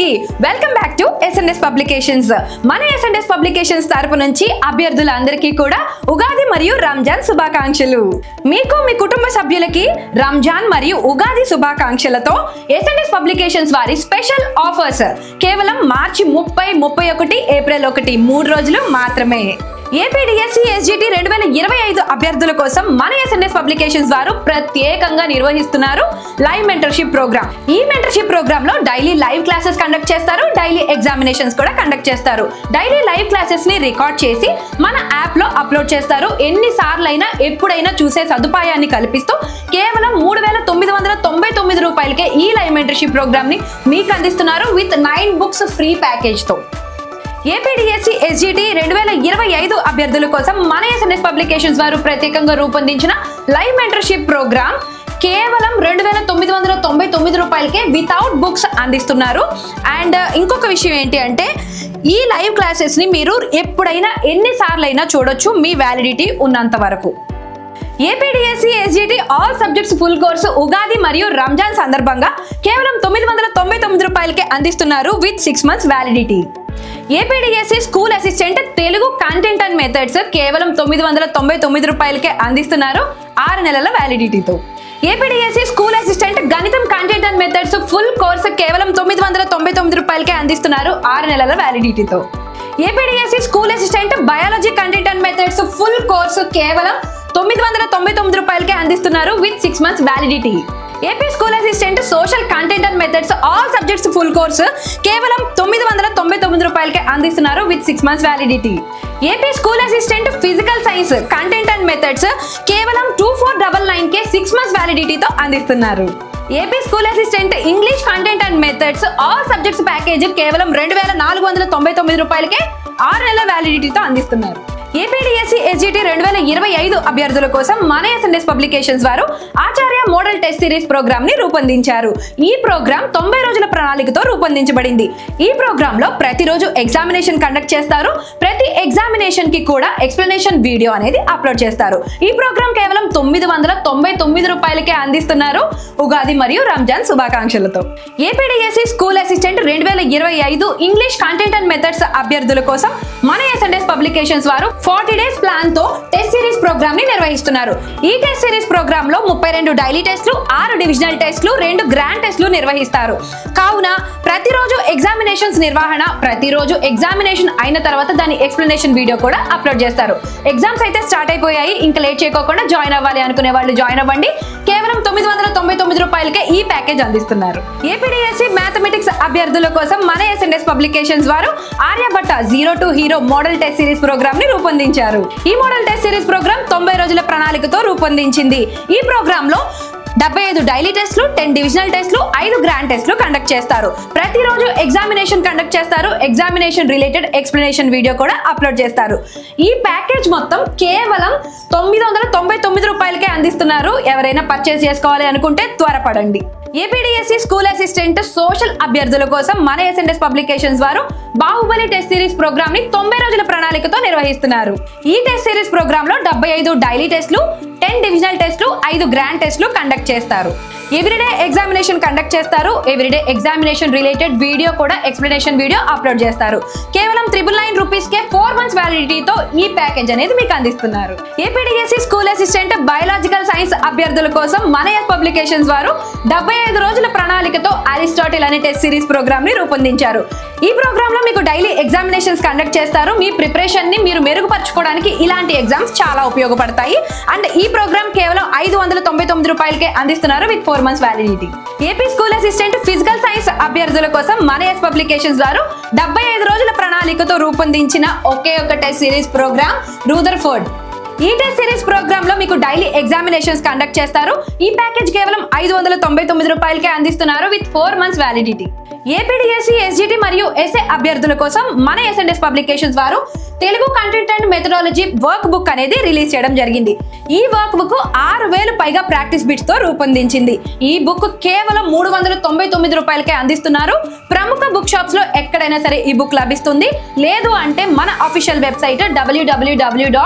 అందరికీ welcome back to SNS publications. మన SNS publications తరపు నుంచి అభ్యర్థులందరికీ కూడా ఉగాది మరియు రంజాన్ శుభాకాంక్షలు. మీకు మీ కుటుంబ సభ్యులకి రంజాన్ మరియు ఉగాది శుభాకాంక్షలతో ఎస్ఎన్ఎస్ పబ్లికేషన్స్ వారి స్పెషల్ ఆఫర్స్ కేవలం మార్చి 30, 31, ఏప్రిల్ 1 3 రోజులు మాత్రమే. ఏపీడిఎస్సి ఎస్జిటి 2025 అభ్యర్థుల కోసం మన ఎస్ఎన్ఎస్ పబ్లికేషన్స్ వారు ప్రత్యేకంగా నిర్వహిస్తున్నారు లైవ్ మెంటర్షిప్ ప్రోగ్రామ్. ఈ మెంటర్షిప్ ప్రోగ్రామ్ లో డైలీ లైవ్ క్లాసెస్ కండక్ట్ చేస్తారు, డైలీ ఎగ్జామినేషన్స్ కూడా కండక్ట్ చేస్తారు. డైలీ లైవ్ క్లాసెస్ ని రికార్డ్ చేసి మన యాప్ లో అప్లోడ్ చేస్తారు. ఎన్నిసార్లు అయినా ఎప్పుడైనా చూసే సదుపాయాన్ని కల్పిస్తూ కేవలం 3,999 రూపాయలకే ఈ లైవ్ మెంటర్షిప్ ప్రోగ్రామ్ ని మీకు అందిస్తున్నారు విత్ 9 బుక్స్ ఫ్రీ ప్యాకేజ్ తో. ఏపీడిఎస్సి ఎస్జిటి 2025 అభ్యర్థుల కోసం మన ఎస్ఎన్ఎస్ పబ్లికేషన్స్ వారు ప్రత్యేకంగా రూపొందించిన లైవ్ మెంటర్షిప్ ప్రోగ్రామ్ కేవలం 2,999 రూపాయలకే వితౌట్ బుక్స్ అందిస్తున్నారు. అండ్ ఇంకొక విషయం ఏంటి అంటే ఈ లైవ్ క్లాసెస్ ని మీరు ఎప్పుడైనా ఎన్నిసార్లు అయినా చూడొచ్చు, మీ వ్యాలిడిటీ ఉన్నంత వరకు. APDSC SGT all subjects full course Ugadi మరియు రంజాన్ సందర్భంగా కేవలం 999 రూపాయలకే అందిస్తున్నారు with 6 months validity. APDSC school assistant Telugu content and methods కేవలం 999 రూపాయలకే అందిస్తున్నారు 6 నెలల వ్యాలిడిటీతో. ఏపీడిఎస్సి స్కూల్ అసిస్టెంట్ గణితం content and methods full course కేవలం 999 రూపాయలకే అందిస్తున్నారు 6 నెలల వ్యాలిడిటీతో. APDSC school assistant biology content and methods full course కేవలం 999 రూపాయలకే అందిస్తున్నారు with 6 months validity. AP school assistant social content and methods all subjects full course కేవలం 999 రూపాయలకే అందిస్తున్నారు with 6 months validity. AP school assistant physical science content and methods కేవలం 2499కే 6 months వ్యాలిడిటీతో అందిస్తున్నారు. AP school assistant English content and methods all subjects package కేవలం 2,499 రూపాయలకే 6 నెలల వ్యాలిడిటీతో అందిస్తున్నారు. APDSC SGT 2025 అభ్యర్థుల కోసం మన ఎస్ఎన్ఎస్ పబ్లికేషన్స్ వారు ఆచార్య మోడల్ టెస్ట్ సిరీస్ ప్రోగ్రామ్ ని రూపొందించారు. ఈ ప్రోగ్రామ్ 90 రోజుల ప్రణాళికతో రూపొందించబడింది. ఈ ప్రోగ్రామ్ లో ప్రతిరోజు ఎగ్జామినేషన్ కండక్ట్ చేస్తారు. ప్రతి ఎగ్జామినేషన్ కి కూడా ఎక్స్ప్లెనేషన్ వీడియో అనేది అప్లోడ్ చేస్తారు. ఈ ప్రోగ్రామ్ కేవలం 999 రూపాయలకే అందిస్తున్నారు ఉగాది మరియు రంజాన్ శుభాకాంక్షలతో. APDSC school assistant 2025 English content and methods అభ్యర్థుల కోసం మన ఎస్ఎన్ఎస్ పబ్లికేషన్స్ వారు 40 days ప్లాన్ తో టెస్ట్ సిరీస్ ప్రోగ్రామ్ ని నిర్వహిస్తున్నారు. ఈ టెస్ట్ సిరీస్ ప్రోగ్రామ్ లో 32 డైలీ టెస్ట్లు, 6 డివిజనల్ టెస్ట్లు, 2 గ్రాండ్ టెస్ట్లు నిర్వహిస్తారు. కావున ప్రతిరోజు ఎగ్జామినేషన్స్ నిర్వహణ, ప్రతిరోజు ఎగ్జామినేషన్ అయిన తర్వాత దాని ఎక్స్ప్లెనేషన్ వీడియో కూడా అప్లోడ్ చేస్తారు. ఎగ్జామ్స్ అయితే స్టార్ట్ అయిపోయాయి, ఇంకా లేట్ చేయకోకుండా జాయిన్ అవ్వాలి అనుకునే వాళ్ళు జాయిన్ అవ్వండి. కేవలం 999 రూపాయలకే ఈ ప్యాకేజ్ అందిస్తున్నారు. ఏపీడిఎస్సి మ్యాథమెటిక్స్ అభ్యర్థుల కోసం మన ఎస్ఎన్ఎస్ పబ్లికేషన్స్ వారు Aryabhatta 0 to hero model test series program ని రూపొందించారు. ఈ మోడల్ టెస్ట్ సిరీస్ ప్రోగ్రామ్ 90 రోజుల ప్రణాళికతో రూపొందించింది. ఈ ప్రోగ్రామ్ లో 75 డైలీ టెస్ట్లు, 10 డివిజనల్ టెస్ట్లు, 5 గ్రాండ్ టెస్ట్లు కండక్ట్ చేస్తారు. ప్రతిరోజు ఎగ్జామినేషన్ కండక్ట్ చేస్తారు. ఎగ్జామినేషన్ రిలేటెడ్ ఎక్స్ప్లెనేషన్ వీడియో కూడా అప్లోడ్ చేస్తారు. ఈ ప్యాకేజ్ మొత్తం కేవలం 999 రూపాయలకే అందిస్తున్నారు. ఎవరైనా పర్చేస్ చేసుకోవాలి అనుకుంటే త్వరపడండి. ఏపీడిఎస్సి స్కూల్ అసిస్టెంట్ సోషల్ అభ్యర్థుల కోసం మన ఎస్ఎన్ఎస్ పబ్లికేషన్స్ వారు బాహుబలి టెస్ట్ సిరీస్ ప్రోగ్రామ్ ని 90 రోజుల ప్రణాళికతో నిర్వహిస్తున్నారు. ఈ టెస్ట్ సిరీస్ ప్రోగ్రామ్ లో 75 డైలీ టెస్ట్లు, 10 డివిజనల్ టెస్ట్లు, 5 గ్రాండ్ టెస్ట్లు కండక్ట్ చేస్తారు. ఎవ్రీడే ఎగ్జామినేషన్ కండక్ట్ చేస్తారు. ఎవ్రీడే ఎగ్జామినేషన్ రిలేటెడ్ వీడియో కూడా ఎక్స్ప్లెనేషన్ వీడియో అప్లోడ్ చేస్తారు. కేవలం 999 రూపీస్కే 4 months వ్యాలిడిటీతో ఈ ప్యాకేజ్ అనేది మీకు అందిస్తున్నారు. AP DSC school assistant biological science అభ్యర్థుల కోసం మన ఎస్ పబ్లికేషన్స్ వారు 75 రోజుల ప్రణాళికతో అరిస్టాటిల్ అనే టెస్ట్ సిరీస్ ప్రోగ్రామ్ ని రూపొందించారు. ఈ ప్రోగ్రామ్ లో మీకు డైలీ ఎగ్జామినేషన్స్ కండక్ట్ చేస్తారు. మీ ప్రిపరేషన్ ని మీరు మెరుగుపరచుకోవడానికి ఇలాంటి ఎగ్జామ్స్ చాలా ఉపయోగపడతాయి. అండ్ ఈ ప్రోగ్రామ్ కేవలం 599 రూపాయలకే అందిస్తున్నారు with 4 months validity. AP school assistant physical science అభ్యర్థుల కోసం మన ఎస్ పబ్లికేషన్స్ వారు 75 రోజుల ప్రణాళికతో రూపొందించిన ఒకే ఒక టెస్ట్ సిరీస్ ప్రోగ్రామ్ రూదర్ఫోర్డ్. ఈ టెస్ట్ సిరీస్ ప్రోగ్రామ్ లో మీకు డైలీ ఎగ్జామినేషన్స్ కండక్ట్ చేస్తారు. ఈ ప్యాకేజ్ కేవలం 599 రూపాయలకే అందిస్తున్నారు with 4 months validity. AP DSC SGT మరియు ఎస్ఏ అభ్యర్థుల కోసం మన ఎస్ఎన్ఎస్ పబ్లికేషన్స్ వారు Telugu content and methodology work book అనేది రిలీజ్ చేయడం జరిగింది. ఈ వర్క్ బుక్ 6000 పైగా ప్రాక్టీస్ బిట్స్ తో రూపొందించింది. ఈ బుక్ కేవలం 399 రూపాయలకే అందిస్తున్నారు. ప్రముఖ బుక్ షాప్స్ లో ఎక్కడైనా సరే ఈ బుక్ లభిస్తుంది. లేదు అంటే మన అఫీషియల్ వెబ్సైట్ www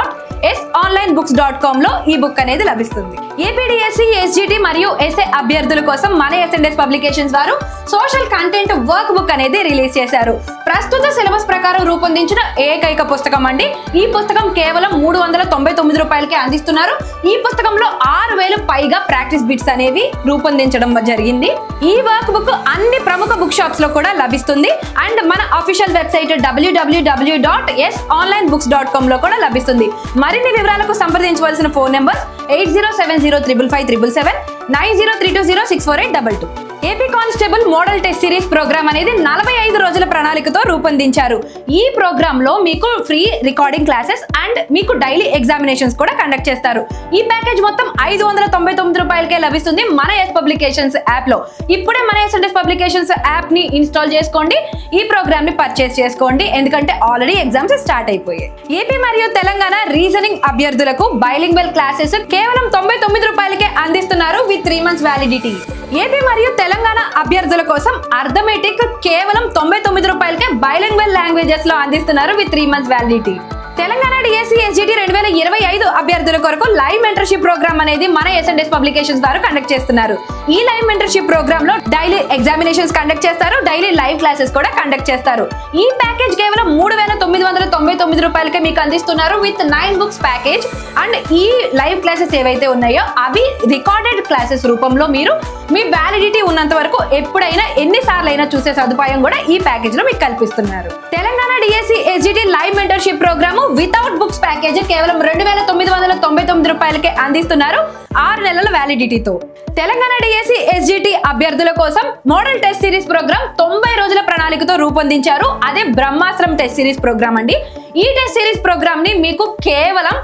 sonlinebooks.com లో ఈ బుక్ అనేది లభిస్తుంది. ఏపీడీఎస్సీ, ఎస్జిటి మరియు ఎస్ఏ అభ్యర్థుల కోసం మన ఎస్ఎన్ఎస్ పబ్లికేషన్స్ వారు సోషల్ కంటెంట్ వర్క్ బుక్ అనేది రిలీజ్ చేశారు. ప్రస్తుత సిలబస్ ప్రకారం రూపొందించిన ఏకైక పుస్తకం అండి. ఈ పుస్తకం కేవలం 399 రూపాయలకే అందిస్తున్నారు. ఈ పుస్తకంలో 6000 పైగా ప్రాక్టీస్ బిట్స్ అనేవి రూపొందించడం జరిగింది. ఈ వర్క్ బుక్ అన్ని ప్రముఖ బుక్ షాప్స్ లో కూడా లభిస్తుంది అండ్ మన అఫీషియల్ వెబ్సైట్ www.sonlinebooks.com లో కూడా లభిస్తుంది. మరిన్ని వివరాలకు సంప్రదించవలసిన phone number 8070557777 9032064822. AP constable model test series program అనేది 45 రోజుల ప్రణాళికతో రూపొందించారు. ఈ ప్రోగ్రామ్ లో మీకు ఫ్రీ రికార్డింగ్ క్లాసెస్ అండ్ మీకు డైలీ ఎగ్జామినేషన్స్ కూడా కండక్ట్ చేస్తారు. ఈ ప్యాకేజ్ మొత్తం 599 రూపాయలకే లభిస్తుంది మన ఎస్ పబ్లికేషన్స్ యాప్ లో. ఇప్పుడే మన ఎస్ఎన్ఎస్ పబ్లికేషన్స్ యాప్ ని ఇన్స్టాల్ చేసుకోండి, ఈ ప్రోగ్రామ్ ని పర్చేస్ చేసుకోండి, ఎందుకంటే ఆల్రెడీ ఎగ్జామ్స్ స్టార్ట్ అయిపోయాయి. ఏపీ మరియు తెలంగాణ రీజనింగ్ అభ్యర్థులకు బైలింగ్వల్ క్లాసెస్ కేవలం 99 రూపాయలకే అందిస్తున్నారు విత్ 3 months వ్యాలిడిటీ. ఏపీ మరియు తెలంగాణ అభ్యర్థుల కోసం అర్థమెటిక్ కేవలం 99 రూపాయలకే బైలింగ్వల్ లాంగ్వేజెస్ లో అందిస్తున్నారు with 3 months validity. Telangana DSC SGT 2025 అభ్యర్థుల కొరకు లైవ్ మెంటర్షిప్ ప్రోగ్రామ్ అనేది మన ఎస్ఎన్ఎస్ పబ్లికేషన్స్ వారు కండక్ట్ చేస్తున్నారు. ఈ లైవ్ మెంటర్షిప్ ప్రోగ్రామ్ లో డైలీ ఎగ్జామినేషన్స్ కండక్ట్ చేస్తారు, డైలీ లైవ్ క్లాసెస్ కూడా కండక్ట్ చేస్తారు. ఈ ప్యాకేజ్ కేవలం 3999 రూపాయలకే మీకు అందిస్తున్నారు విత్ 9 books ప్యాకేజ్. అండ్ ఈ లైవ్ క్లాసెస్ ఏవైతే ఉన్నాయో అవి రికార్డెడ్ క్లాసెస్ రూపంలో మీరు మీ వ్యాలిడిటీ ఉన్నంత వరకు ఎప్పుడైనా ఎన్నిసార్లు అయినా చూసే సదుపాయం కూడా ఈ ప్యాకేజ్ లో మీకు కల్పిస్తున్నారు. Telangana DSC SGT live mentorship program without books package కేవలం 2999 రూపాయలకే అందిస్తున్నారు 6 నెలల వ్యాలిడిటీతో. తెలంగాణ డిఎస్సి ఎస్జిటి అభ్యర్థుల కోసం మోడల్ టెస్ట్ సిరీస్ ప్రోగ్రామ్ 90 రోజుల ప్రణాళికతో రూపొందించారు. అదే బ్రహ్మాస్త్రం టెస్ట్ సిరీస్ ప్రోగ్రామ్ అండి. ఈ టెస్ట్ సిరీస్ ప్రోగ్రామ్ ని మీకు కేవలం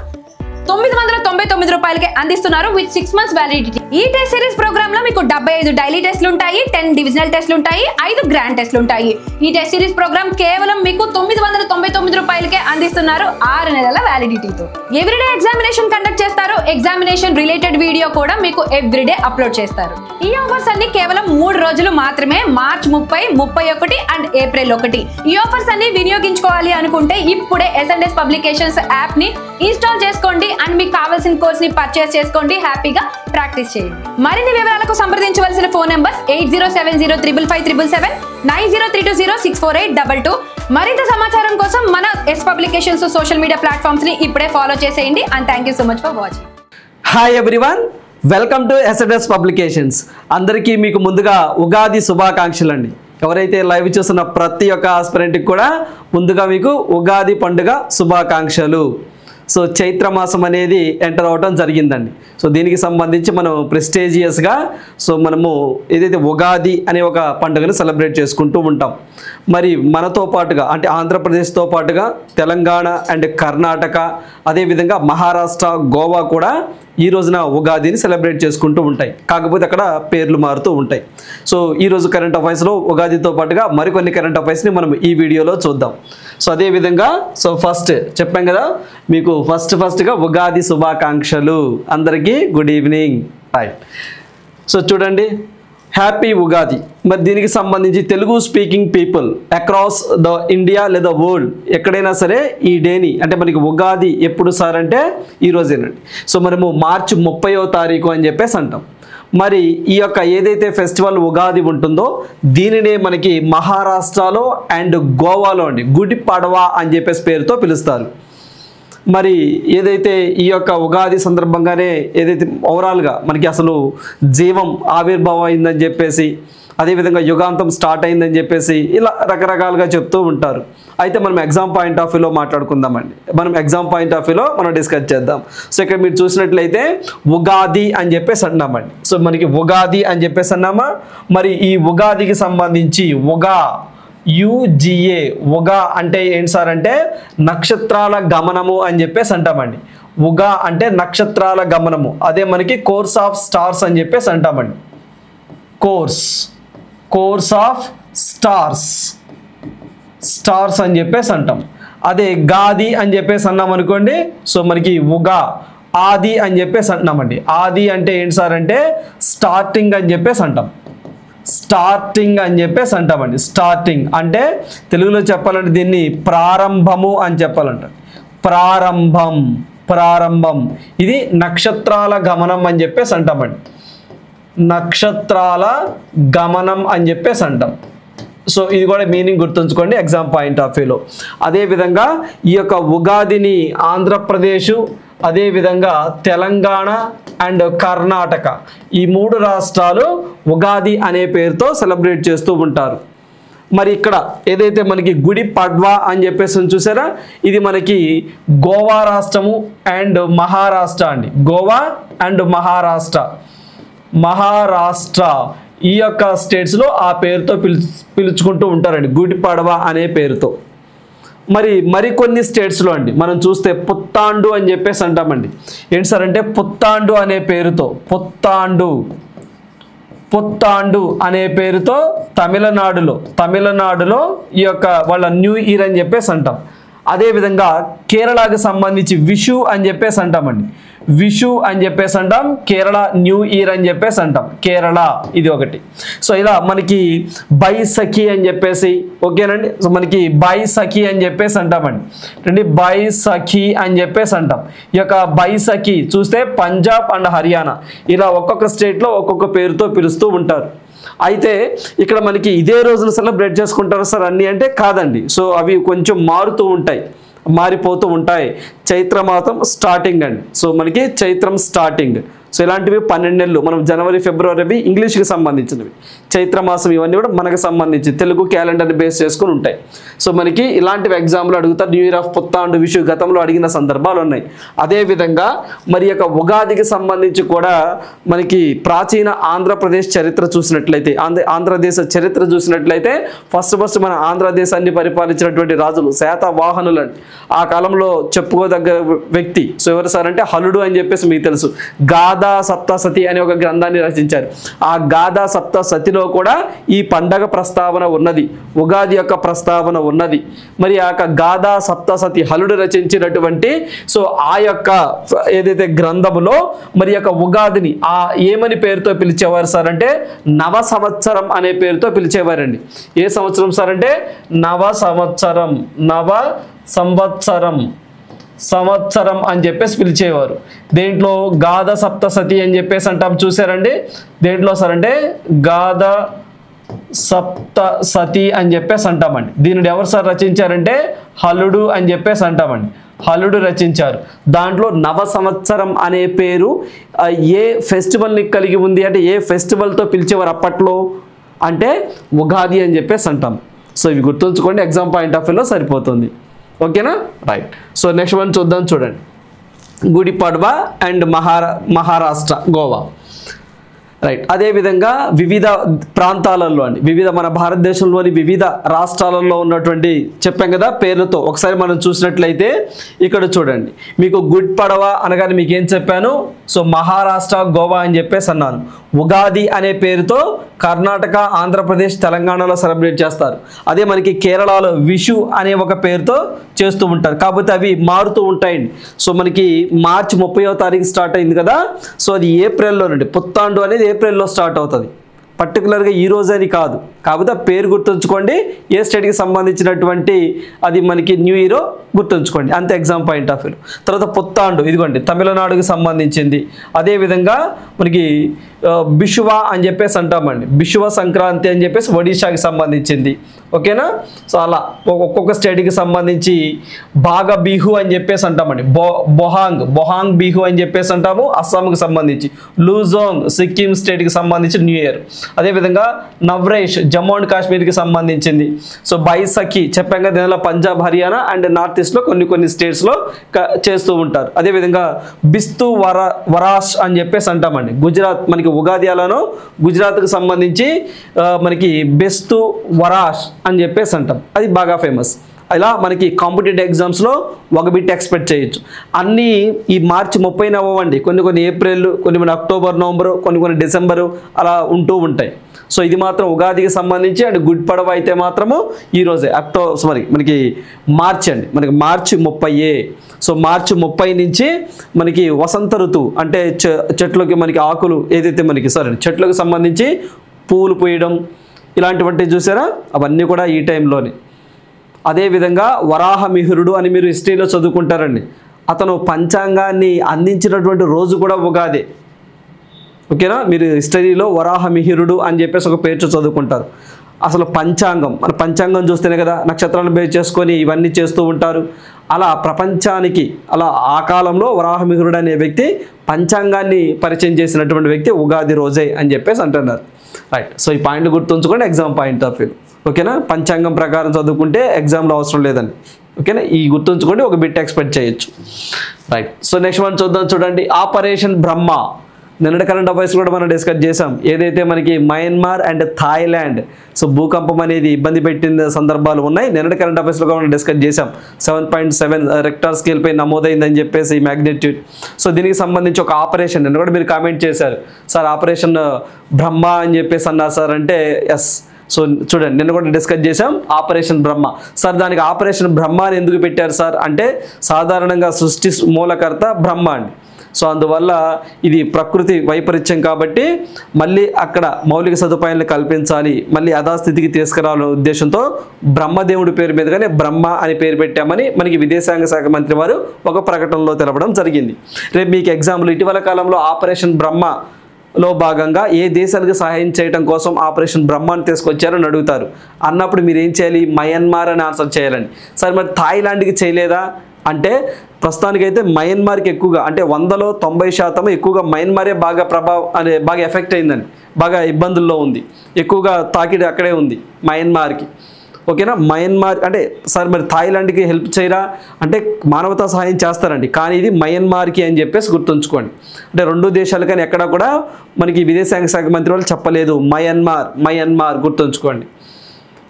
999 రూపాయలకే అందిస్తున్నారు విత్ 6 months వ్యాలిడిటీ. ఈ టెస్ట్ సిరీస్ ప్రోగ్రామ్ లో మీకు 75 డైలీ టెస్ట్లు ఉంటాయి, 10 డివిజనల్ టెస్ట్లు ఉంటాయి, 5 గ్రాండ్ టెస్ట్లు ఉంటాయి. ఈ టెస్ట్ సిరీస్ ప్రోగ్రామ్ కేవలం మీకు 999 రూపాయలకే అందిస్తున్నారు 6 నెలల వ్యాలిడిటీతో. ఎవ్రీడే ఎగ్జామినేషన్ కండక్ట్ చేస్తారు. ఎగ్జామినేషన్ రిలేటెడ్ వీడియో కూడా మీకు ఎవ్రీడే అప్లోడ్ చేస్తారు. ఈ ఆఫర్స్ అన్ని కేవలం 3 రోజులు మాత్రమే, మార్చ్ 30, 31 అండ్ ఏప్రిల్ 1. ఈ ఆఫర్స్ అన్ని వినియోగించుకోవాలి అనుకుంటే ఇప్పుడే ఎస్ఎన్ఎస్ పబ్లికేషన్స్ యాప్ ని ఇన్స్టాల్ చేసుకోండి అండ్ మీకు కావాల్సిన కోర్స్ ని పర్చేస్ చేసుకోండి, హ్యాపీగా ప్రాక్టీస్ చేయండి. మరిన్ని వివరాలకు సంప్రదించవలసిన ఫోన్ నెంబర్ 8070557777 9032064822. మరింత సమాచారం కోసం మన yes publications social media platforms ని ఇప్పుడే ఫాలో చేసేయండి. And thank you so much for watching. Hi everyone, welcome to SNS publications. అందరికీ మీకు ముందుగా ఉగాది శుభాకాంక్షలు అండి. ఎవరైతే లైవ్ చూస్తున్న ప్రతి ఒక్క ఆస్పిరెంట్కి కూడా ముందుగా మీకు ఉగాది పండుగ శుభాకాంక్షలు. సో చైత్ర మాసం అనేది ఎంటర్ అవడం జరిగిందండి. సో దీనికి సంబంధించి మనం ప్రెస్టీజియస్గా మనము ఏదైతే ఉగాది అనే ఒక పండుగను సెలబ్రేట్ చేసుకుంటూ ఉంటాం. మరి మనతో పాటుగా అంటే ఆంధ్రప్రదేశ్తో పాటుగా తెలంగాణ అండ్ కర్ణాటక, అదేవిధంగా మహారాష్ట్ర, గోవా కూడా ఈ రోజున ఉగాదిని సెలబ్రేట్ చేసుకుంటూ ఉంటాయి. కాకపోతే అక్కడ పేర్లు మారుతూ ఉంటాయి. సో ఈరోజు కరెంట్ అఫైర్స్లో ఉగాదితో పాటుగా మరికొన్ని కరెంట్ అఫైర్స్ని మనం ఈ వీడియోలో చూద్దాం. సో అదేవిధంగా ఫస్ట్ చెప్పాం కదా మీకు ఫస్ట్గా ఉగాది శుభాకాంక్షలు. అందరికీ గుడ్ ఈవినింగ్. రైట్. సో చూడండి, హ్యాపీ ఉగాది. మరి దీనికి సంబంధించి Telugu speaking people across the India లేదా వరల్డ్ ఎక్కడైనా సరే ఈ డేని అంటే మనకి ఉగాది ఎప్పుడు సార్ అంటే ఈరోజేనండి. సో మనము మార్చి 30వ తారీఖు అని చెప్పేసి అంటాం. మరి ఈ యొక్క ఏదైతే ఫెస్టివల్ ఉగాది ఉంటుందో దీనినే మనకి మహారాష్ట్రలో అండ్ గోవాలో అండి గుడి పడవా అని చెప్పేసి పేరుతో పిలుస్తారు. మరి ఏదైతే ఈ యొక్క ఉగాది సందర్భంగానే ఏదైతే ఓవరాల్గా మనకి అసలు జీవం ఆవిర్భావం అయిందని చెప్పేసి, అదేవిధంగా యుగాంతం స్టార్ట్ అయిందని చెప్పేసి ఇలా రకరకాలుగా చెప్తూ ఉంటారు. అయితే మనం ఎగ్జామ్ పాయింట్ ఆఫ్ వ్యూలో మాట్లాడుకుందామండి. మనం డిస్కస్ చేద్దాం. సో ఇక్కడ మీరు చూసినట్లయితే ఉగాది అని చెప్పేసి అన్నామండి. సో మనకి ఉగాది అని చెప్పేసి అన్నామా. మరి ఈ ఉగాదికి సంబంధించి UGA ఉగా అంటే ఏంటి సార్ అంటే నక్షత్రాల గమనము అని చెప్పేసి అంటామండి. ఉగా అంటే నక్షత్రాల గమనము. అదే మనకి కోర్స్ ఆఫ్ స్టార్స్ అని చెప్పేసి అంటామండి. కోర్స్ ఆఫ్ స్టార్స్ అని చెప్పేసి అంటాం. అదే గాది అని చెప్పేసి అన్నాం అనుకోండి. సో మనకి ఉగా ఆది అని చెప్పేసి అంటున్నామండి. ఆది అంటే ఏంటి సార్ అంటే స్టార్టింగ్ అని చెప్పేసి అంటాం. స్టార్టింగ్ అంటే తెలుగులో చెప్పాలంటే దీన్ని ప్రారంభము అని చెప్పాలంట. ప్రారంభం. ఇది నక్షత్రాల గమనం అని చెప్పేసి అంటామండి. నక్షత్రాల గమనం అని చెప్పేసి అంటాం. సో ఇది కూడా మీనింగ్ గుర్తుంచుకోండి ఎగ్జామ్ పాయింట్ ఆఫ్ వ్యూలో. అదేవిధంగా ఈ యొక్క ఉగాదిని ఆంధ్రప్రదేశ్, అదేవిధంగా తెలంగాణ అండ్ కర్ణాటక ఈ 3 రాష్ట్రాలు ఉగాది అనే పేరుతో సెలబ్రేట్ చేస్తూ ఉంటారు. మరి ఇక్కడ ఏదైతే మనకి గుడి పడ్వా అని చెప్పేసి చూసారా, ఇది మనకి గోవా రాష్ట్రము అండ్ మహారాష్ట్ర అండి. గోవా అండ్ మహారాష్ట్ర ఈ యొక్క స్టేట్స్లో ఆ పేరుతో పిలుచుకుంటూ ఉంటారండి, గుడి పడ్వా అనే పేరుతో. మరికొన్ని స్టేట్స్లో అండి మనం చూస్తే పుత్తాండు అని చెప్పేసి అంటామండి. ఏంటి సార్ అంటే పుత్తాండు అనే పేరుతో, పుత్తాండు అనే పేరుతో తమిళనాడులో ఈ యొక్క వాళ్ళ న్యూ ఇయర్ అని చెప్పేసి అంటాం. అదేవిధంగా కేరళకి సంబంధించి విషు అని చెప్పేసి అంటామండి. విషు అని చెప్పేసి అంటాం, కేరళ న్యూ ఇయర్ అని చెప్పేసి అంటాం. కేరళ ఇది ఒకటి. సో ఇలా మనకి బైసఖి అని చెప్పేసి, ఓకేనండి. సో మనకి బైసఖి అని చెప్పేసి అంటామండి. బైసఖి అని చెప్పేసి అంటాం. ఈ యొక్క బైసఖి చూస్తే పంజాబ్ అండ్ హర్యానా ఇలా ఒక్కొక్క స్టేట్లో ఒక్కొక్క పేరుతో పిలుస్తూ ఉంటారు. అయితే ఇక్కడ మనకి ఇదే రోజున సెలబ్రేట్ చేసుకుంటారు సార్ అన్నీ అంటే కాదండి. సో అవి కొంచెం మారిపోతూ ఉంటాయి. చైత్రమాసం స్టార్టింగ్ అండి. సో మనకి చైత్రం స్టార్టింగ్. సో ఇలాంటివి 12 నెలలు, మనం జనవరి ఫిబ్రవరి ఇంగ్లీష్కి సంబంధించినవి. చైత్రమాసం ఇవన్నీ కూడా మనకు సంబంధించి తెలుగు క్యాలెండర్ని బేస్ చేసుకుని ఉంటాయి. సో మనకి ఇలాంటివి ఎగ్జామ్లో అడుగుతారు. New year of Puthandu Vishu గతంలో అడిగిన సందర్భాలు ఉన్నాయి. అదేవిధంగా మరి యొక్క ఉగాదికి సంబంధించి కూడా మనకి ప్రాచీన ఆంధ్రప్రదేశ్ చరిత్ర చూసినట్లయితే, ఆంధ్రదేశ చరిత్ర చూసినట్లయితే ఫస్ట్ మన ఆంధ్రదేశాన్ని పరిపాలించినటువంటి రాజులు శాతవాహనులు అండి. ఆ కాలంలో చెప్పుకోదగ్గ వ్యక్తి. సో ఎవరు సార్ అంటే హలుడు అని చెప్పేసి మీకు తెలుసు. గాథా సప్తసతి అనే ఒక గ్రంథాన్ని రచించారు. ఆ గాథా సప్తసతిలో కూడా ఈ పండగ ప్రస్తావన ఉన్నది, ఉగాది యొక్క ప్రస్తావన ఉన్నది. మరి ఆ యొక్క గాథా సప్తసతి హలుడు రచించినటువంటి సో ఆ యొక్క ఏదైతే గ్రంథములో మరి యొక్క ఉగాదిని ఏమని పేరుతో పిలిచేవారు సార్ అంటే నవ సంవత్సరం అనే పేరుతో పిలిచేవారండి. ఏ సంవత్సరం సార్ అంటే నవ సంవత్సరం అని చెప్పేసి పిలిచేవారు. దేంట్లో గాథ సప్తసతి అని చెప్పేసి అంటాం చూసారండి. దేంట్లో సార్ అంటే గాథ సప్తసతి అని చెప్పేసి అంటామండి. దీనిని ఎవరు సార్ రచించారంటే హలుడు అని చెప్పేసి అంటామండి. హలుడు రచించారు. దాంట్లో నవ సంవత్సరం అనే పేరు ఏ ఫెస్టివల్ని కలిగి ఉంది అంటే ఏ ఫెస్టివల్తో పిలిచేవారు అప్పట్లో అంటే ఉగాది అని చెప్పేసి అంటాం. సో ఇవి గుర్తుంచుకోండి, ఎగ్జామ్ పాయింట్ ఆఫ్ వ్యూలో సరిపోతుంది. ఓకేనా, రైట్. సో నెక్స్ట్ వన్ చూద్దాం, చూడండి. గుడి పడ్వా అండ్ మహారాష్ట్ర, గోవా, రైట్. అదేవిధంగా వివిధ ప్రాంతాలలో అండి, మన భారతదేశంలోని వివిధ రాష్ట్రాలలో ఉన్నటువంటి చెప్పాం కదా పేర్లతో. ఒకసారి మనం చూసినట్లయితే ఇక్కడ చూడండి, మీకు గుడ్ పడవ అనగానే మీకు ఏం చెప్పాను? సో మహారాష్ట్ర, గోవా అని చెప్పేసి అన్నాను. ఉగాది అనే పేరుతో కర్ణాటక, ఆంధ్రప్రదేశ్, తెలంగాణలో సెలబ్రేట్ చేస్తారు. అదే మనకి కేరళలో విషు అనే ఒక పేరుతో చేస్తూ ఉంటారు. కాకపోతే అవి మారుతూ ఉంటాయండి. సో మనకి మార్చి 30వ తారీఖు స్టార్ట్ అయింది కదా, సో అది ఏప్రిల్లోనండి. పుత్తాండు అనేది ఏప్రిల్లో స్టార్ట్ అవుతుంది. పర్టికులర్గా ఈ రోజు అని కాదు, కాకపోతే ఆ పేరు గుర్తుంచుకోండి. ఏ స్టేట్కి సంబంధించినటువంటి అది మనకి న్యూ ఇయర్ గుర్తుంచుకోండి, అంతే ఎగ్జామ్ పాయింట్ ఆఫ్ వ్యూ. తర్వాత పుత్తాండు ఇదిగోండి తమిళనాడుకి సంబంధించింది. అదేవిధంగా మనకి బిషువా అని చెప్పేసి అంటామండి. బిషువ సంక్రాంతి అని చెప్పేసి ఒడిశాకి సంబంధించింది. ఓకేనా? సో అలా ఒక్కొక్క స్టేట్కి సంబంధించి బాగా బిహు అని చెప్పేసి అంటామండి. బొహాంగ్ బిహు అని చెప్పేసి అంటాము అస్సాంకి సంబంధించి. లూజోంగ్ సిక్కిం స్టేట్కి సంబంధించి న్యూ ఇయర్. అదేవిధంగా నవ్రేష్ జమ్మూ అండ్ కాశ్మీర్కి సంబంధించింది. సో బైసఖి చెప్పాం కదా, దీనిలో పంజాబ్, హర్యానా అండ్ నార్త్ ఈస్ట్లో కొన్ని స్టేట్స్లో చేస్తూ ఉంటారు. అదేవిధంగా బిస్తు వరాష్ అని చెప్పేసి అంటామండి. గుజరాత్ మనకి ఉగాది అలానో గుజరాత్కి సంబంధించి మనకి బెస్తు వరాష్ అని చెప్పేసి అంటాం, అది బాగా ఫేమస్. ఇలా మనకి కాంపిటేటివ్ ఎగ్జామ్స్లో ఒక బిట్ ఎక్స్పెక్ట్ చేయొచ్చు. అన్నీ ఈ మార్చి 30 అవ్వండి, కొన్ని ఏప్రిల్, కొన్ని అక్టోబర్, నవంబర్, కొన్ని డిసెంబరు అలా ఉంటూ ఉంటాయి. సో ఇది మాత్రం ఉగాదికి సంబంధించి అండ్ గుడ్ పడవ అయితే మాత్రము ఈరోజే మనకి మార్చి అండి, మనకి మార్చి 30. సో మార్చి 30 నుంచి మనకి వసంత ఋతువు అంటే చెట్లకి మనకి ఆకులు ఏదైతే మనకి చెట్లకు సంబంధించి పూలు పూయడం ఇలాంటివంటి చూసారా, అవన్నీ కూడా ఈ టైంలోనే. అదేవిధంగా వరాహమిహిరుడు అని మీరు హిస్టరీలో చదువుకుంటారండి. అతను పంచాంగాన్ని అందించినటువంటి రోజు కూడా ఉగాదే. ఓకేనా, మీరు హిస్టరీలో వరాహమిహిరుడు అని చెప్పేసి ఒక పేరు చదువుకుంటారు. అసలు పంచాంగం, మన పంచాంగం చూస్తేనే కదా నక్షత్రాలను బేస్ చేసుకొని ఇవన్నీ చేస్తూ ఉంటారు. అలా ప్రపంచానికి అలా ఆ కాలంలో వరాహమిహిరుడు అనే వ్యక్తి పంచాంగాన్ని పరిచయం చేసినటువంటి వ్యక్తి ఉగాది రోజే అని చెప్పేసి అంటున్నారు. రైట్. సో ఈ పాయింట్ గుర్తుంచుకోండి ఎగ్జామ్ పాయింట్ ఆఫ్ వ్యూ. ఓకేనా, పంచాంగం ప్రకారం చదువుకుంటే ఎగ్జామ్లో అవసరం లేదండి. ఓకేనా, ఈ గుర్తుంచుకోండి, ఒక బిట్ ఎక్స్పెక్ట్ చేయొచ్చు. రైట్. సో నెక్స్ట్ వన్ చూద్దాం. చూడండి, ఆపరేషన్ బ్రహ్మ. నిన్నటి కరెంట్ అఫైర్స్ కూడా మనం డిస్కస్ చేసాం. ఏదైతే మనకి మయన్మార్ అండ్ థాయిలాండ్ సో భూకంపం అనేది ఇబ్బంది పెట్టిన సందర్భాలు ఉన్నాయి. నిన్నటి కరెంట్ అఫైర్స్లో కూడా మనం డిస్కస్ చేసాం. 7.7 రెక్టార్ స్కేల్పై నమోదైందని చెప్పేసి మ్యాగ్నిట్యూడ్. సో దీనికి సంబంధించి ఒక ఆపరేషన్ నిన్న కూడా మీరు కామెంట్ చేశారు, సార్ ఆపరేషన్ బ్రహ్మ అని చెప్పేసి అన్నారు సార్ అంటే. ఎస్. సో చూడండి, నిన్న కూడా డిస్కస్ చేసాం ఆపరేషన్ బ్రహ్మ. సార్ దానికి ఆపరేషన్ బ్రహ్మ అని ఎందుకు పెట్టారు సార్ అంటే, సాధారణంగా సృష్టి మూలకర్త బ్రహ్మ అండి. సో అందువల్ల ఇది ప్రకృతి వైపరీత్యం కాబట్టి మళ్ళీ అక్కడ మౌలిక సదుపాయాలను కల్పించాలి, మళ్ళీ యథాస్థితికి తీసుకురావాలనే ఉద్దేశంతో బ్రహ్మదేవుడి పేరు మీదుగానే బ్రహ్మ అని పేరు పెట్టామని మనకి విదేశాంగ శాఖ మంత్రి వారు ఒక ప్రకటనలో తెలపడం జరిగింది. రేపు మీకు ఎగ్జాంపుల్, ఇటీవల కాలంలో ఆపరేషన్ బ్రహ్మలో భాగంగా ఏ దేశాలకు సహాయం చేయడం కోసం ఆపరేషన్ బ్రహ్మాన్ని తీసుకొచ్చారని అడుగుతారు. అన్నప్పుడు మీరు ఏం చేయాలి, మయన్మార్ అని ఆన్సర్ చేయాలండి. సరే మరి థాయిలాండ్కి చేయలేదా అంటే, ప్రస్తుతానికైతే మయన్మార్కి ఎక్కువగా అంటే 100లో 90% ఎక్కువగా మయన్మారే బాగా బాగా ఎఫెక్ట్ అయిందండి, బాగా ఇబ్బందుల్లో ఉంది, ఎక్కువగా తాకిడి అక్కడే ఉంది మయన్మార్కి. ఓకేనా, మయన్మార్ అంటే సార్ మరి థాయిలాండ్కి హెల్ప్ చేయరా అంటే మానవతా సహాయం చేస్తారండి, కానీ ఇది మయన్మార్కి అని చెప్పేసి గుర్తుంచుకోండి. అంటే రెండు దేశాలు కానీ ఎక్కడా కూడా మనకి విదేశాంగ శాఖ మంత్రి వాళ్ళు చెప్పలేదు మయన్మార్ గుర్తుంచుకోండి.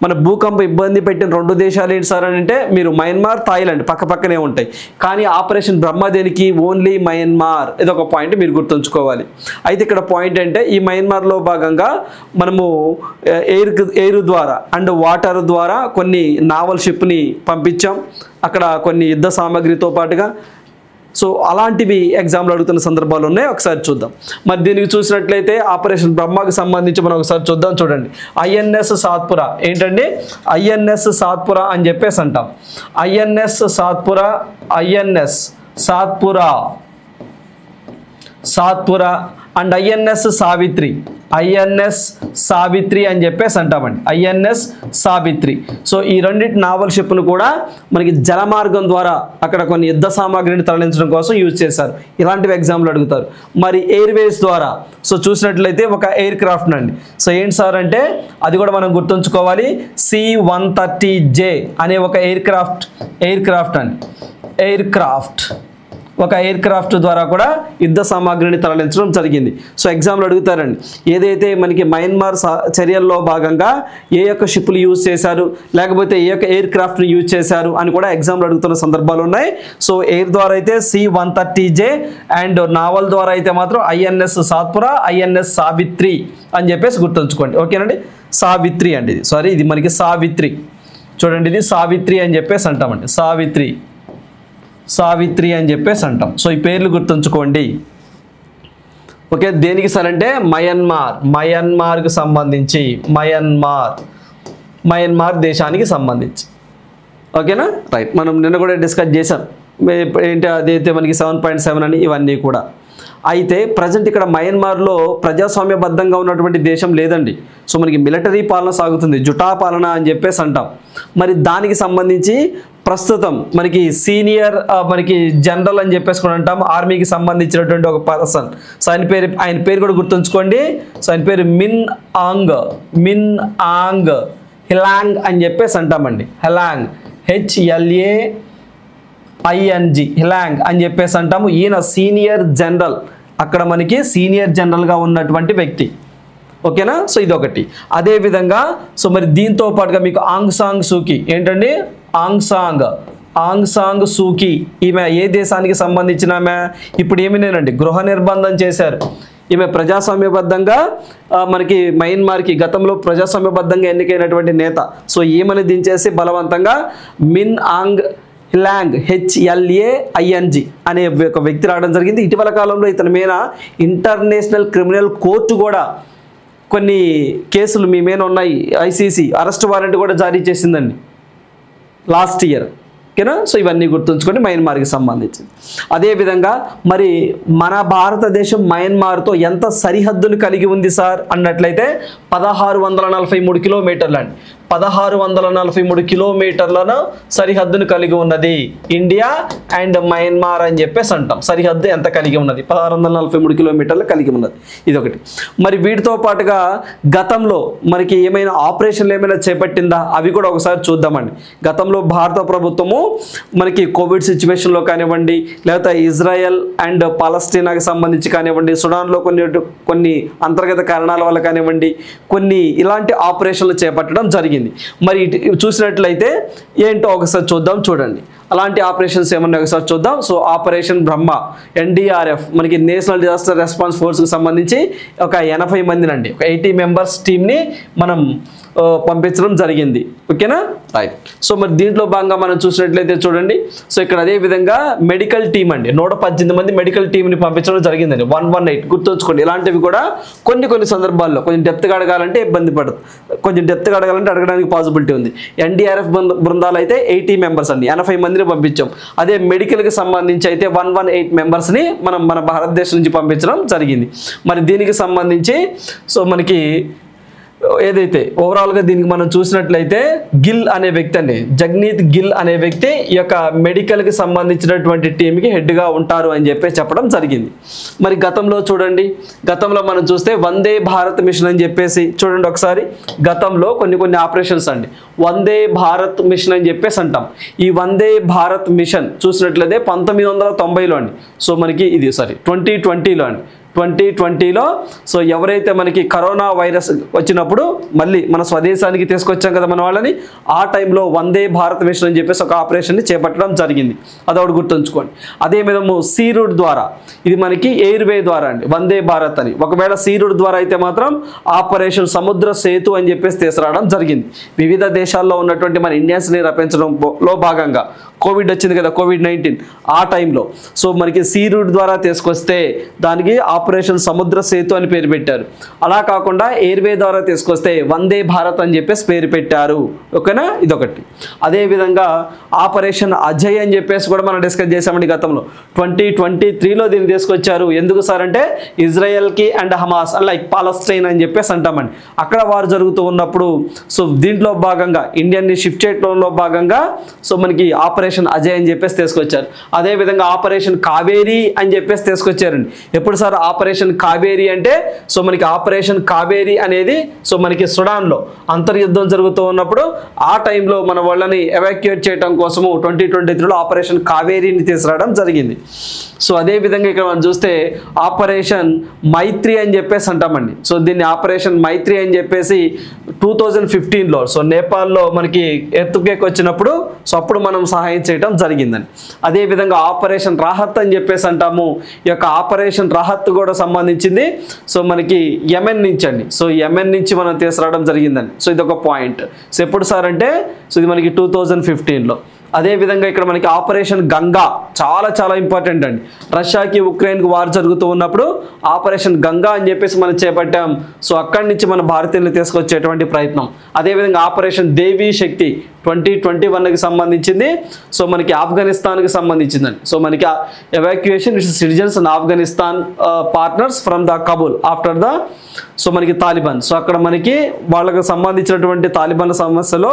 మన భూకంప ఇబ్బంది పెట్టిన రెండు దేశాలు ఏంటి సార్ అని అంటే మీరు మయన్మార్ థాయిలాండ్ పక్కనే ఉంటాయి, కానీ ఆపరేషన్ బ్రహ్మ దేనికి ఓన్లీ మయన్మార్. ఇదొక పాయింట్ మీరు అయితే ఇక్కడ పాయింట్ అంటే ఈ మయన్మార్లో భాగంగా మనము ఎయిర్ ద్వారా అండ్ వాటర్ ద్వారా కొన్ని నావల్ షిప్ని పంపించాం, అక్కడ కొన్ని యుద్ధ సామాగ్రితో పాటుగా. సో అలాంటివి ఎగ్జామ్లో అడుగుతున్న సందర్భాలు ఉన్నాయి, ఒకసారి చూద్దాం. మరి దీనికి చూసినట్లయితే ఆపరేషన్ బ్రహ్మకు సంబంధించి మనం ఒకసారి చూద్దాం. చూడండి, ఐఎన్ఎస్ సాత్పురా ఏంటండి, ఐఎన్ఎస్ సాత్పురా అని చెప్పేసి అంటాం. INS Satpura and INS Savitri అని చెప్పేసి అంటామండి, ఐఎన్ఎస్ సావిత్రి. సో ఈ రెండింటి నావల్ షిప్ను కూడా మనకి జలమార్గం ద్వారా అక్కడ కొన్ని యుద్ధ సామాగ్రిని తరలించడం కోసం యూజ్ చేశారు. ఇలాంటివి ఎగ్జామ్లు అడుగుతారు. మరి ఎయిర్వేస్ ద్వారా సో చూసినట్లయితే ఒక ఎయిర్ క్రాఫ్ట్ అండి. సో ఏంటి సార్ అంటే అది కూడా మనం గుర్తుంచుకోవాలి, C-130J అనే ఒక ఎయిర్ క్రాఫ్ట్ అండి, ఒక ఎయిర్ క్రాఫ్ట్ ద్వారా కూడా యుద్ధ సామాగ్రిని తరలించడం జరిగింది. సో ఎగ్జామ్లో అడుగుతారండి, ఏదైతే మనకి మయన్మార్ చర్యల్లో భాగంగా ఏ యొక్క షిప్లు యూజ్ చేశారు లేకపోతే ఏ యొక్క ఎయిర్ క్రాఫ్ట్ని యూజ్ చేశారు అని కూడా ఎగ్జామ్లో అడుగుతున్న సందర్భాలు ఉన్నాయి. సో ఎయిర్ ద్వారా అయితే C-130J అండ్ నావల్ ద్వారా అయితే మాత్రం ఐఎన్ఎస్ సాత్పురా, ఐఎన్ఎస్ సావిత్రి అని చెప్పేసి గుర్తుంచుకోండి. ఓకేనండి, సావిత్రి అండి ఇది, సారీ ఇది మనకి సావిత్రి. చూడండి, ఇది సావిత్రి అని చెప్పేసి అంటామండి, సావిత్రి అని చెప్పేసి అంటాం. సో ఈ పేర్లు గుర్తుంచుకోండి. ఓకే, దేనికి సార్ అంటే మయన్మార్కి సంబంధించి, మయన్మార్ దేశానికి సంబంధించి. ఓకేనా, రైట్. మనం నిన్న కూడా డిస్కస్ చేసాం ఏంటి అదైతే మనకి 7.7 అని ఇవన్నీ కూడా. అయితే ప్రజెంట్ ఇక్కడ మయన్మార్లో ప్రజాస్వామ్యబద్ధంగా ఉన్నటువంటి దేశం లేదండి. సో మనకి మిలిటరీ పాలన సాగుతుంది, జుటా పాలన అని చెప్పేసి అంటాం. మరి దానికి సంబంధించి ప్రస్తుతం మనకి సీనియర్ మనకి జనరల్ అని చెప్పేసి కూడా అంటాం, ఆర్మీకి సంబంధించినటువంటి ఒక పర్సన్. సో ఆయన పేరు కూడా గుర్తుంచుకోండి. సో ఆయన పేరు మిన్ ఆంగ్ హిలాంగ్ అని చెప్పేసి అంటామండి, హిలాంగ్, HLAING హిలాంగ్ అని చెప్పేసి అంటాము. ఈయన సీనియర్ జనరల్, అక్కడ మనకి సీనియర్ జనరల్గా ఉన్నటువంటి వ్యక్తి. ఓకేనా, సో ఇదొకటి. అదేవిధంగా సో మరి దీంతో పాటుగా మీకు ఆంగ్ సాంగ్ సూకీ ఏంటండి, ఆంగ్ సాంగ్ సూకీ ఈమె ఏ దేశానికి సంబంధించిన ఆమె, ఇప్పుడు ఏమినేనండి గృహ నిర్బంధం చేశారు. ఈమె ప్రజాస్వామ్యబద్ధంగా మనకి మయన్మార్కి గతంలో ప్రజాస్వామ్యబద్ధంగా ఎన్నికైనటువంటి నేత. సో ఈమెను దించేసి బలవంతంగా మిన్ ఆంగ్ హిలాంగ్ HLAING అనే ఒక వ్యక్తి రావడం జరిగింది. ఇటీవల కాలంలో ఇతని మీద ఇంటర్నేషనల్ క్రిమినల్ కోర్టు కూడా కొన్ని కేసులు మీ మీద ఉన్నాయి, ICC అరెస్ట్ వారెంట్ కూడా జారీ చేసిందండి లాస్ట్ ఇయర్. ఓకేనా. సో ఇవన్నీ గుర్తుంచుకొని మయన్మార్కి సంబంధించి. అదేవిధంగా మరి మన భారతదేశం మయన్మార్తో ఎంత సరిహద్దును కలిగి ఉంది సార్ అన్నట్లయితే 1643 కిలోమీటర్లు అండి. 1643 కిలోమీటర్లను సరిహద్దును కలిగి ఉన్నది ఇండియా అండ్ మయన్మార్ అని చెప్పేసి అంటాం. సరిహద్దు ఎంత కలిగి ఉన్నది? 1643 కిలోమీటర్లు కలిగి ఉన్నది. ఇదొకటి. మరి వీటితో పాటుగా గతంలో మనకి ఏమైనా ఆపరేషన్లు ఏమైనా చేపట్టిందా అవి కూడా ఒకసారి చూద్దామండి. గతంలో భారత ప్రభుత్వము మనకి కోవిడ్ సిచ్యువేషన్లో కానివ్వండి, లేకపోతే ఇజ్రాయెల్ అండ్ పాలస్తీనాకి సంబంధించి కానివ్వండి, సుడాన్లో కొన్ని అంతర్గత కారణాల వల్ల కానివ్వండి, కొన్ని ఇలాంటి ఆపరేషన్లు చేపట్టడం జరిగింది. మరి చూసినట్లయితే ఏంటో ఒకసారి చూద్దాం. చూడండి అలాంటి ఆపరేషన్స్ ఏమన్నా ఒకసారి చూద్దాం. సో ఆపరేషన్ బ్రహ్మ, ఎన్డీఆర్ఎఫ్ మనకి నేషనల్ డిజాస్టర్ రెస్పాన్స్ ఫోర్స్కి సంబంధించి ఒక 80 మందినండి, ఒక 80 మెంబర్స్ టీమ్ని మనం పంపించడం జరిగింది. ఓకేనా, రైట్. సో మరి దీంట్లో భాగంగా మనం చూసినట్లయితే చూడండి. సో ఇక్కడ అదే విధంగా మెడికల్ టీమ్ అండి, 118 మంది మెడికల్ టీంని పంపించడం జరిగిందండి. 118 గుర్తుంచుకోండి. ఇలాంటివి కూడా కొన్ని సందర్భాల్లో కొంచెం డెప్త్గా అడగాలంటే ఇబ్బంది పడదు, కొంచెం డెప్త్గా అడగాలంటే అడగడానికి పాసిబిలిటీ ఉంది. ఎన్డీఆర్ఎఫ్ బృందాలు అయితే 80 మెంబర్స్ అండి, 80 మందిని పంపించాం. అదే మెడికల్కి సంబంధించి అయితే 118 మెంబర్స్ని మనం మన భారతదేశం నుంచి పంపించడం జరిగింది. మరి దీనికి సంబంధించి సో మనకి ఏదైతే ఓవరాల్గా దీనికి మనం చూసినట్లయితే గిల్ అనే వ్యక్తి అండి, జగ్నీత్ గిల్ అనే వ్యక్తి ఈ యొక్క మెడికల్కి సంబంధించినటువంటి టీంకి హెడ్గా ఉంటారు అని చెప్పి చెప్పడం జరిగింది. మరి గతంలో చూడండి, గతంలో మనం చూస్తే వందే భారత్ మిషన్ అని చెప్పేసి చూడండి ఒకసారి. గతంలో కొన్ని ఆపరేషన్స్ అండి, వందే భారత్ మిషన్ అని చెప్పేసి అంటాం. ఈ వందే భారత్ మిషన్ చూసినట్లయితే 1990లో అండి. సో మనకి ఇది 2020లో అండి, 2020లో సో ఎవరైతే మనకి కరోనా వైరస్ వచ్చినప్పుడు మళ్ళీ మన స్వదేశానికి తీసుకొచ్చాం కదా మన వాళ్ళని, ఆ టైంలో వందే భారత్ మిషన్ అని చెప్పేసి ఒక ఆపరేషన్ని చేపట్టడం జరిగింది. అదొకటి గుర్తుంచుకోండి. అదే విధము సీ రూట్ ద్వారా, ఇది మనకి ఎయిర్వే ద్వారా అండి వందే భారత్ అని. ఒకవేళ సీ రూట్ ద్వారా అయితే మాత్రం ఆపరేషన్ సముద్ర సేతు అని చెప్పేసి తీసుకురావడం జరిగింది. వివిధ దేశాల్లో ఉన్నటువంటి మన ఇండియన్స్ని రప్పించడంలో భాగంగా కోవిడ్ వచ్చింది కదా, కోవిడ్-19 ఆ టైంలో. సో మనకి సీ రూట్ ద్వారా తీసుకొస్తే దానికి ఆపరేషన్ సముద్ర సేతు అని పేరు పెట్టారు. అలా కాకుండా ఎయిర్వే ద్వారా తీసుకొస్తే వందే భారత్ అని చెప్పేసి పేరు పెట్టారు. ఓకేనా, ఇదొకటి. అదేవిధంగా ఆపరేషన్ అజయ్ అని చెప్పేసి కూడా మనం డిస్కస్ చేసామండి గతంలో. 2023లో దీన్ని తీసుకొచ్చారు. ఎందుకు సార్ అంటే ఇజ్రాయెల్కి అండ్ హమాస్ లైక్ పాలస్తీన్ అని చెప్పేసి అంటామండి, అక్కడ వారు జరుగుతూ ఉన్నప్పుడు సో దీంట్లో భాగంగా ఇండియన్ని షిఫ్ట్ చేయడంలో భాగంగా సో మనకి ఆపరేషన్ అజయ్ అని చెప్పేసి తీసుకొచ్చారు. అదేవిధంగా ఆపరేషన్ కావేరీ అని చెప్పేసి తీసుకొచ్చారండి. ఎప్పుడు సార్ ఆపరేషన్ కావేరీ అంటే సో మనకి ఆపరేషన్ కావేరీ అనేది సో మనకి సుడాన్లో అంతర్యుద్ధం జరుగుతూ ఉన్నప్పుడు ఆ టైంలో మన వాళ్ళని ఎవాక్యుయేట్ చేయడం కోసము 2023లో ఆపరేషన్ కావేరీని తీసుకురావడం జరిగింది. సో అదేవిధంగా ఇక్కడ మనం చూస్తే ఆపరేషన్ మైత్రి అని చెప్పేసి అంటామండి. సో దీన్ని ఆపరేషన్ మైత్రి అని చెప్పేసి 2015లో సో నేపాల్లో మనకి ఎర్త్క్వేక్ వచ్చినప్పుడు సో అప్పుడు మనం సహాయం చేయడం జరిగిందండి. అదేవిధంగా ఆపరేషన్ రాహత్ అని చెప్పేసి అంటాము. ఈ యొక్క ఆపరేషన్ రాహత్ కూడా సంబంధించింది సో మనకి యెమెన్ నుంచి అండి. సో యెమెన్ నుంచి మనం తీసుకురావడం జరిగిందండి. సో ఇది ఒక పాయింట్. సో ఎప్పుడు సార్ అంటే సో ఇది మనకి 2015లో. అదేవిధంగా ఇక్కడ మనకి ఆపరేషన్ గంగా చాలా ఇంపార్టెంట్ అండి. రష్యాకి ఉక్రెయిన్కి వార్ జరుగుతూ ఉన్నప్పుడు ఆపరేషన్ గంగా అని చెప్పేసి మనం చేపట్టాం. సో అక్కడి నుంచి మన భారతీయులను తీసుకొచ్చేటువంటి ప్రయత్నం. అదేవిధంగా ఆపరేషన్ దేవీ శక్తి 2021కి సంబంధించింది. సో మనకి ఆఫ్ఘనిస్తాన్కి సంబంధించిందండి. సో మనకి evacuation citizens in Afghanistan partners from the Kabul after the so మనకి తాలిబాన్. సో అక్కడ మనకి వాళ్ళకి సంబంధించినటువంటి తాలిబాన్ల సమస్యలో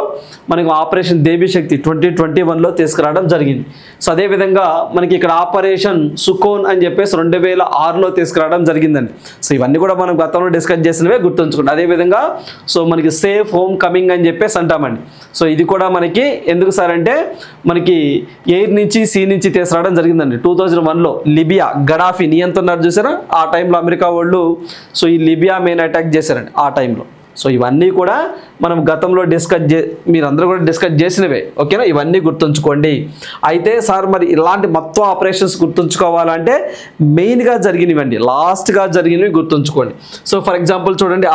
మనకి ఆపరేషన్ దేవీ శక్తి 2021లో తీసుకురావడం జరిగింది. సో అదేవిధంగా మనకి ఇక్కడ ఆపరేషన్ సుకోన్ అని చెప్పేసి 2006లో తీసుకురావడం జరిగిందండి. సో ఇవన్నీ కూడా మనం గతంలో డిస్కస్ చేసినవే గుర్తుంచుకోండి. అదేవిధంగా సో మనకి సేఫ్ హోమ్ కమింగ్ అని చెప్పేసి అంటామండి. సో ఇది కూడా మనకి ఎందుకు సార్ అంటే మనకి ఎయిర్ నుంచి సీ నుంచి తీసుకురావడం జరిగిందండి. 2001లో లిబియా గడాఫీ నియంత్రణారు చూసారా, ఆ టైంలో అమెరికా వాళ్ళు సో ఈ లిబియా మెయిన్ అటాక్ చేశారండి ఆ టైంలో. సో ఇవన్నీ కూడా మనం గతంలో మీరందరూ కూడా డిస్కస్ చేసినవే. ఓకేనా, ఇవన్నీ గుర్తుంచుకోండి. అయితే సార్ మరి ఇలాంటి మొత్తం ఆపరేషన్స్ గుర్తుంచుకోవాలంటే మెయిన్గా జరిగినవండి, లాస్ట్గా జరిగినవి గుర్తుంచుకోండి. సో ఫర్ ఎగ్జాంపుల్ చూడండి,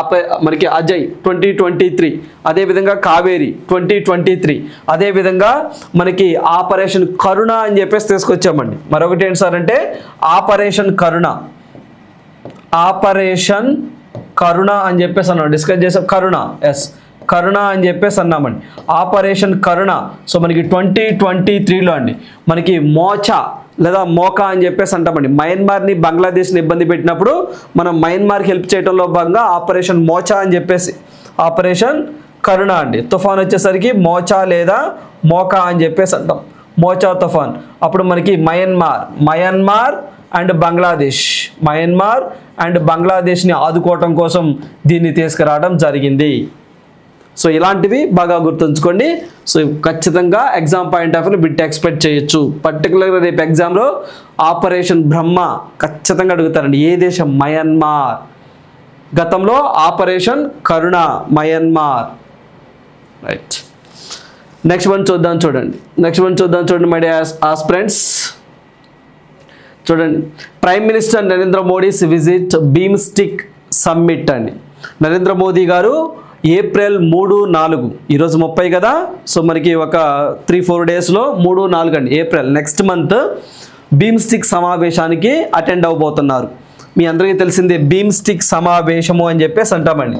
మనకి అజయ్ 2023, అదేవిధంగా కావేరీ 2023, అదేవిధంగా మనకి ఆపరేషన్ కరుణ అని చెప్పేసి తీసుకొచ్చామండి. మరొకటి ఏంటి సార్ అంటే ఆపరేషన్ కరుణ అని చెప్పేసి అన్నాం, డిస్కస్ చేసాం. కరుణ, ఎస్ కరుణ అని చెప్పేసి అన్నామండి. ఆపరేషన్ కరుణ. సో మనకి 2023లో అండి మనకి మోచా లేదా మోకా అని చెప్పేసి అంటామండి. మయన్మార్ని బంగ్లాదేశ్ని ఇబ్బంది పెట్టినప్పుడు మనం మయన్మార్కి హెల్ప్ చేయడంలో భాగంగా ఆపరేషన్ మోచా అని చెప్పేసి ఆపరేషన్ కరుణ అండి. తుఫాన్ వచ్చేసరికి మోచా లేదా మోకా అని చెప్పేసి అంటాం. మోచా తుఫాన్ అప్పుడు మనకి మయన్మార్ అండ్ బంగ్లాదేశ్ని ఆదుకోవటం కోసం దీన్ని తీసుకురావడం జరిగింది. సో ఇలాంటివి బాగా గుర్తుంచుకోండి. సో ఖచ్చితంగా exam point of view bit expect చేయొచ్చు. పర్టికులర్గా రేపు ఎగ్జామ్లో ఆపరేషన్ బ్రహ్మ ఖచ్చితంగా అడుగుతారండి. ఏ దేశం? మయన్మార్. గతంలో ఆపరేషన్ కరుణ మయన్మార్. రైట్, నెక్స్ట్ వన్ చూద్దాం చూడండి మై డియర్ ఆస్పిరెంట్స్. చూడండి, prime minister Narendra Modi's visit BIMSTEC summit అండి. నరేంద్ర మోదీ గారు ఏప్రిల్ 3-4 ఈరోజు 30 కదా. సో మనకి ఒక 3-4 డేస్లో 3-4 అండి ఏప్రిల్ నెక్స్ట్ మంత్ BIMSTEC సమావేశానికి అటెండ్ అవబోతున్నారు. మీ అందరికీ తెలిసిందే BIMSTEC సమావేశము అని చెప్పేసి అంటామండి.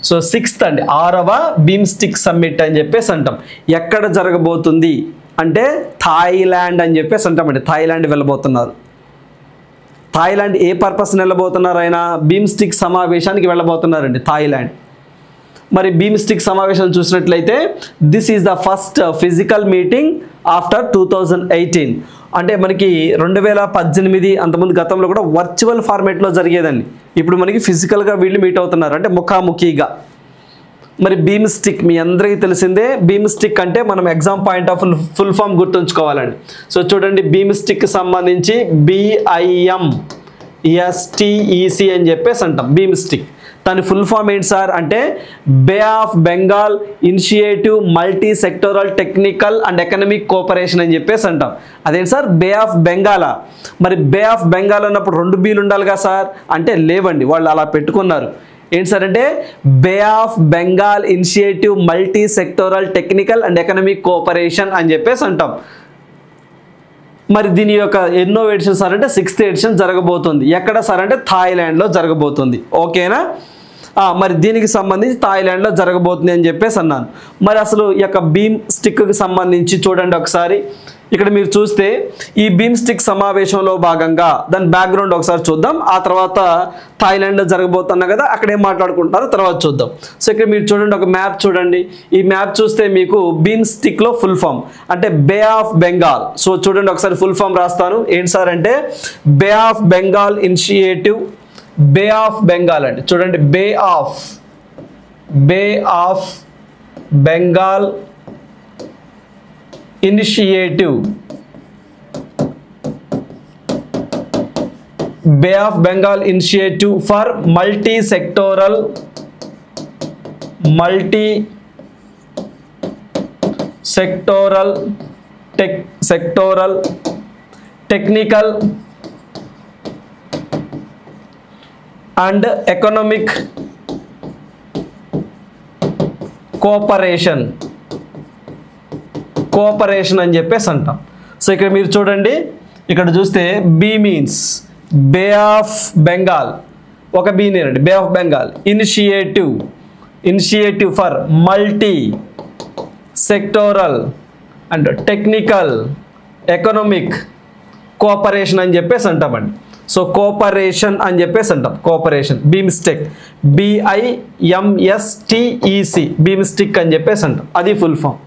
సో 6th అండి 6వ BIMSTEC సమ్మిట్ అని చెప్పేసి అంటాం. ఎక్కడ జరగబోతుంది అంటే థాయిలాండ్ అని చెప్పేసి అంటామండి. థాయిలాండ్ వెళ్ళబోతున్నారు. థాయిలాండ్ ఏ పర్పస్ వెళ్ళబోతున్నారు? ఆయన BIMSTEC సమావేశానికి వెళ్ళబోతున్నారండి థాయిలాండ్. మరి BIMSTEC సమావేశం చూసినట్లయితే this is the first physical meeting after 2018. అంటే మనకి 2018 అంతకుముందు గతంలో కూడా వర్చువల్ ఫార్మేట్లో జరిగేదండి. ఇప్పుడు మనకి ఫిజికల్గా వీళ్ళు మీట్ అవుతున్నారు, అంటే ముఖాముఖిగా. మరి BIMSTEC మీ అందరికీ తెలిసిందే. BIMSTEC అంటే మనం exam point of full form గుర్తుంచుకోవాలండి. సో చూడండి, BIMSTECకి సంబంధించి BIMSTEC అని చెప్పేసి అంటాం. BIMSTEC దాని ఫుల్ ఫామ్ ఏంటి సార్ అంటే బే of Bengal initiative multi sectoral technical and economic cooperation అని చెప్పేసి అంటాం. అదేంటి సార్ బే ఆఫ్ బెంగాలా? మరి బే ఆఫ్ బెంగాల్ అన్నప్పుడు 2 బీలు ఉండాలిగా సార్ అంటే లేవండి, వాళ్ళు అలా పెట్టుకున్నారు. ఏంటి సార్ అంటే బే of Bengal initiative multi sectoral technical and economic cooperation అని చెప్పేసి అంటాం. మరి దీని యొక్క ఎన్నో ఎడిషన్ సార్ అంటే 6th ఎడిషన్ జరగబోతుంది. ఎక్కడ సార్ అంటే థాయిలాండ్లో జరగబోతుంది. ఓకేనా? మరి దీనికి సంబంధించి థాయిలాండ్లో జరగబోతుంది అని చెప్పేసి అన్నాను. మరి అసలు ఈ యొక్క BIMSTECకి సంబంధించి చూడండి ఒకసారి. ఇక్కడ మీరు చూస్తే ఈ BIMSTEC సమావేశంలో భాగంగా దాని బ్యాక్గ్రౌండ్ ఒకసారి చూద్దాం. ఆ తర్వాత థాయిలాండ్లో జరగబోతున్నా కదా, అక్కడ ఏం మాట్లాడుకుంటున్నారో తర్వాత చూద్దాం. సో ఇక్కడ మీరు చూడండి, ఒక మ్యాప్ చూడండి. ఈ మ్యాప్ చూస్తే మీకు BIMSTECలో ఫుల్ ఫామ్ అంటే బే ఆఫ్ బెంగాల్. సో చూడండి ఒకసారి ఫుల్ ఫామ్ రాస్తాను. ఏంటి సార్ అంటే బే of Bengal initiative, bay of Bengal అండి. చూడండి, bay of Bengal initiative, bay of Bengal initiative for multi sectoral technical and economic cooperation అని చెప్పేసి అంటాం. సో ఇక్కడ మీరు చూడండి, ఇక్కడ చూస్తే B means bay of Bengal, ఒక బీ నేనండి, bay of Bengal initiative for multi sectoral and technical economic cooperation అని చెప్పేసి అంటామండి. సో కోఆపరేషన్ అని చెప్పేసి అంటాం. కోఆపరేషన్ BIMSTEC BIMSTEC BIMSTEC అని చెప్పేసి అంటాం. అది ఫుల్ ఫామ్.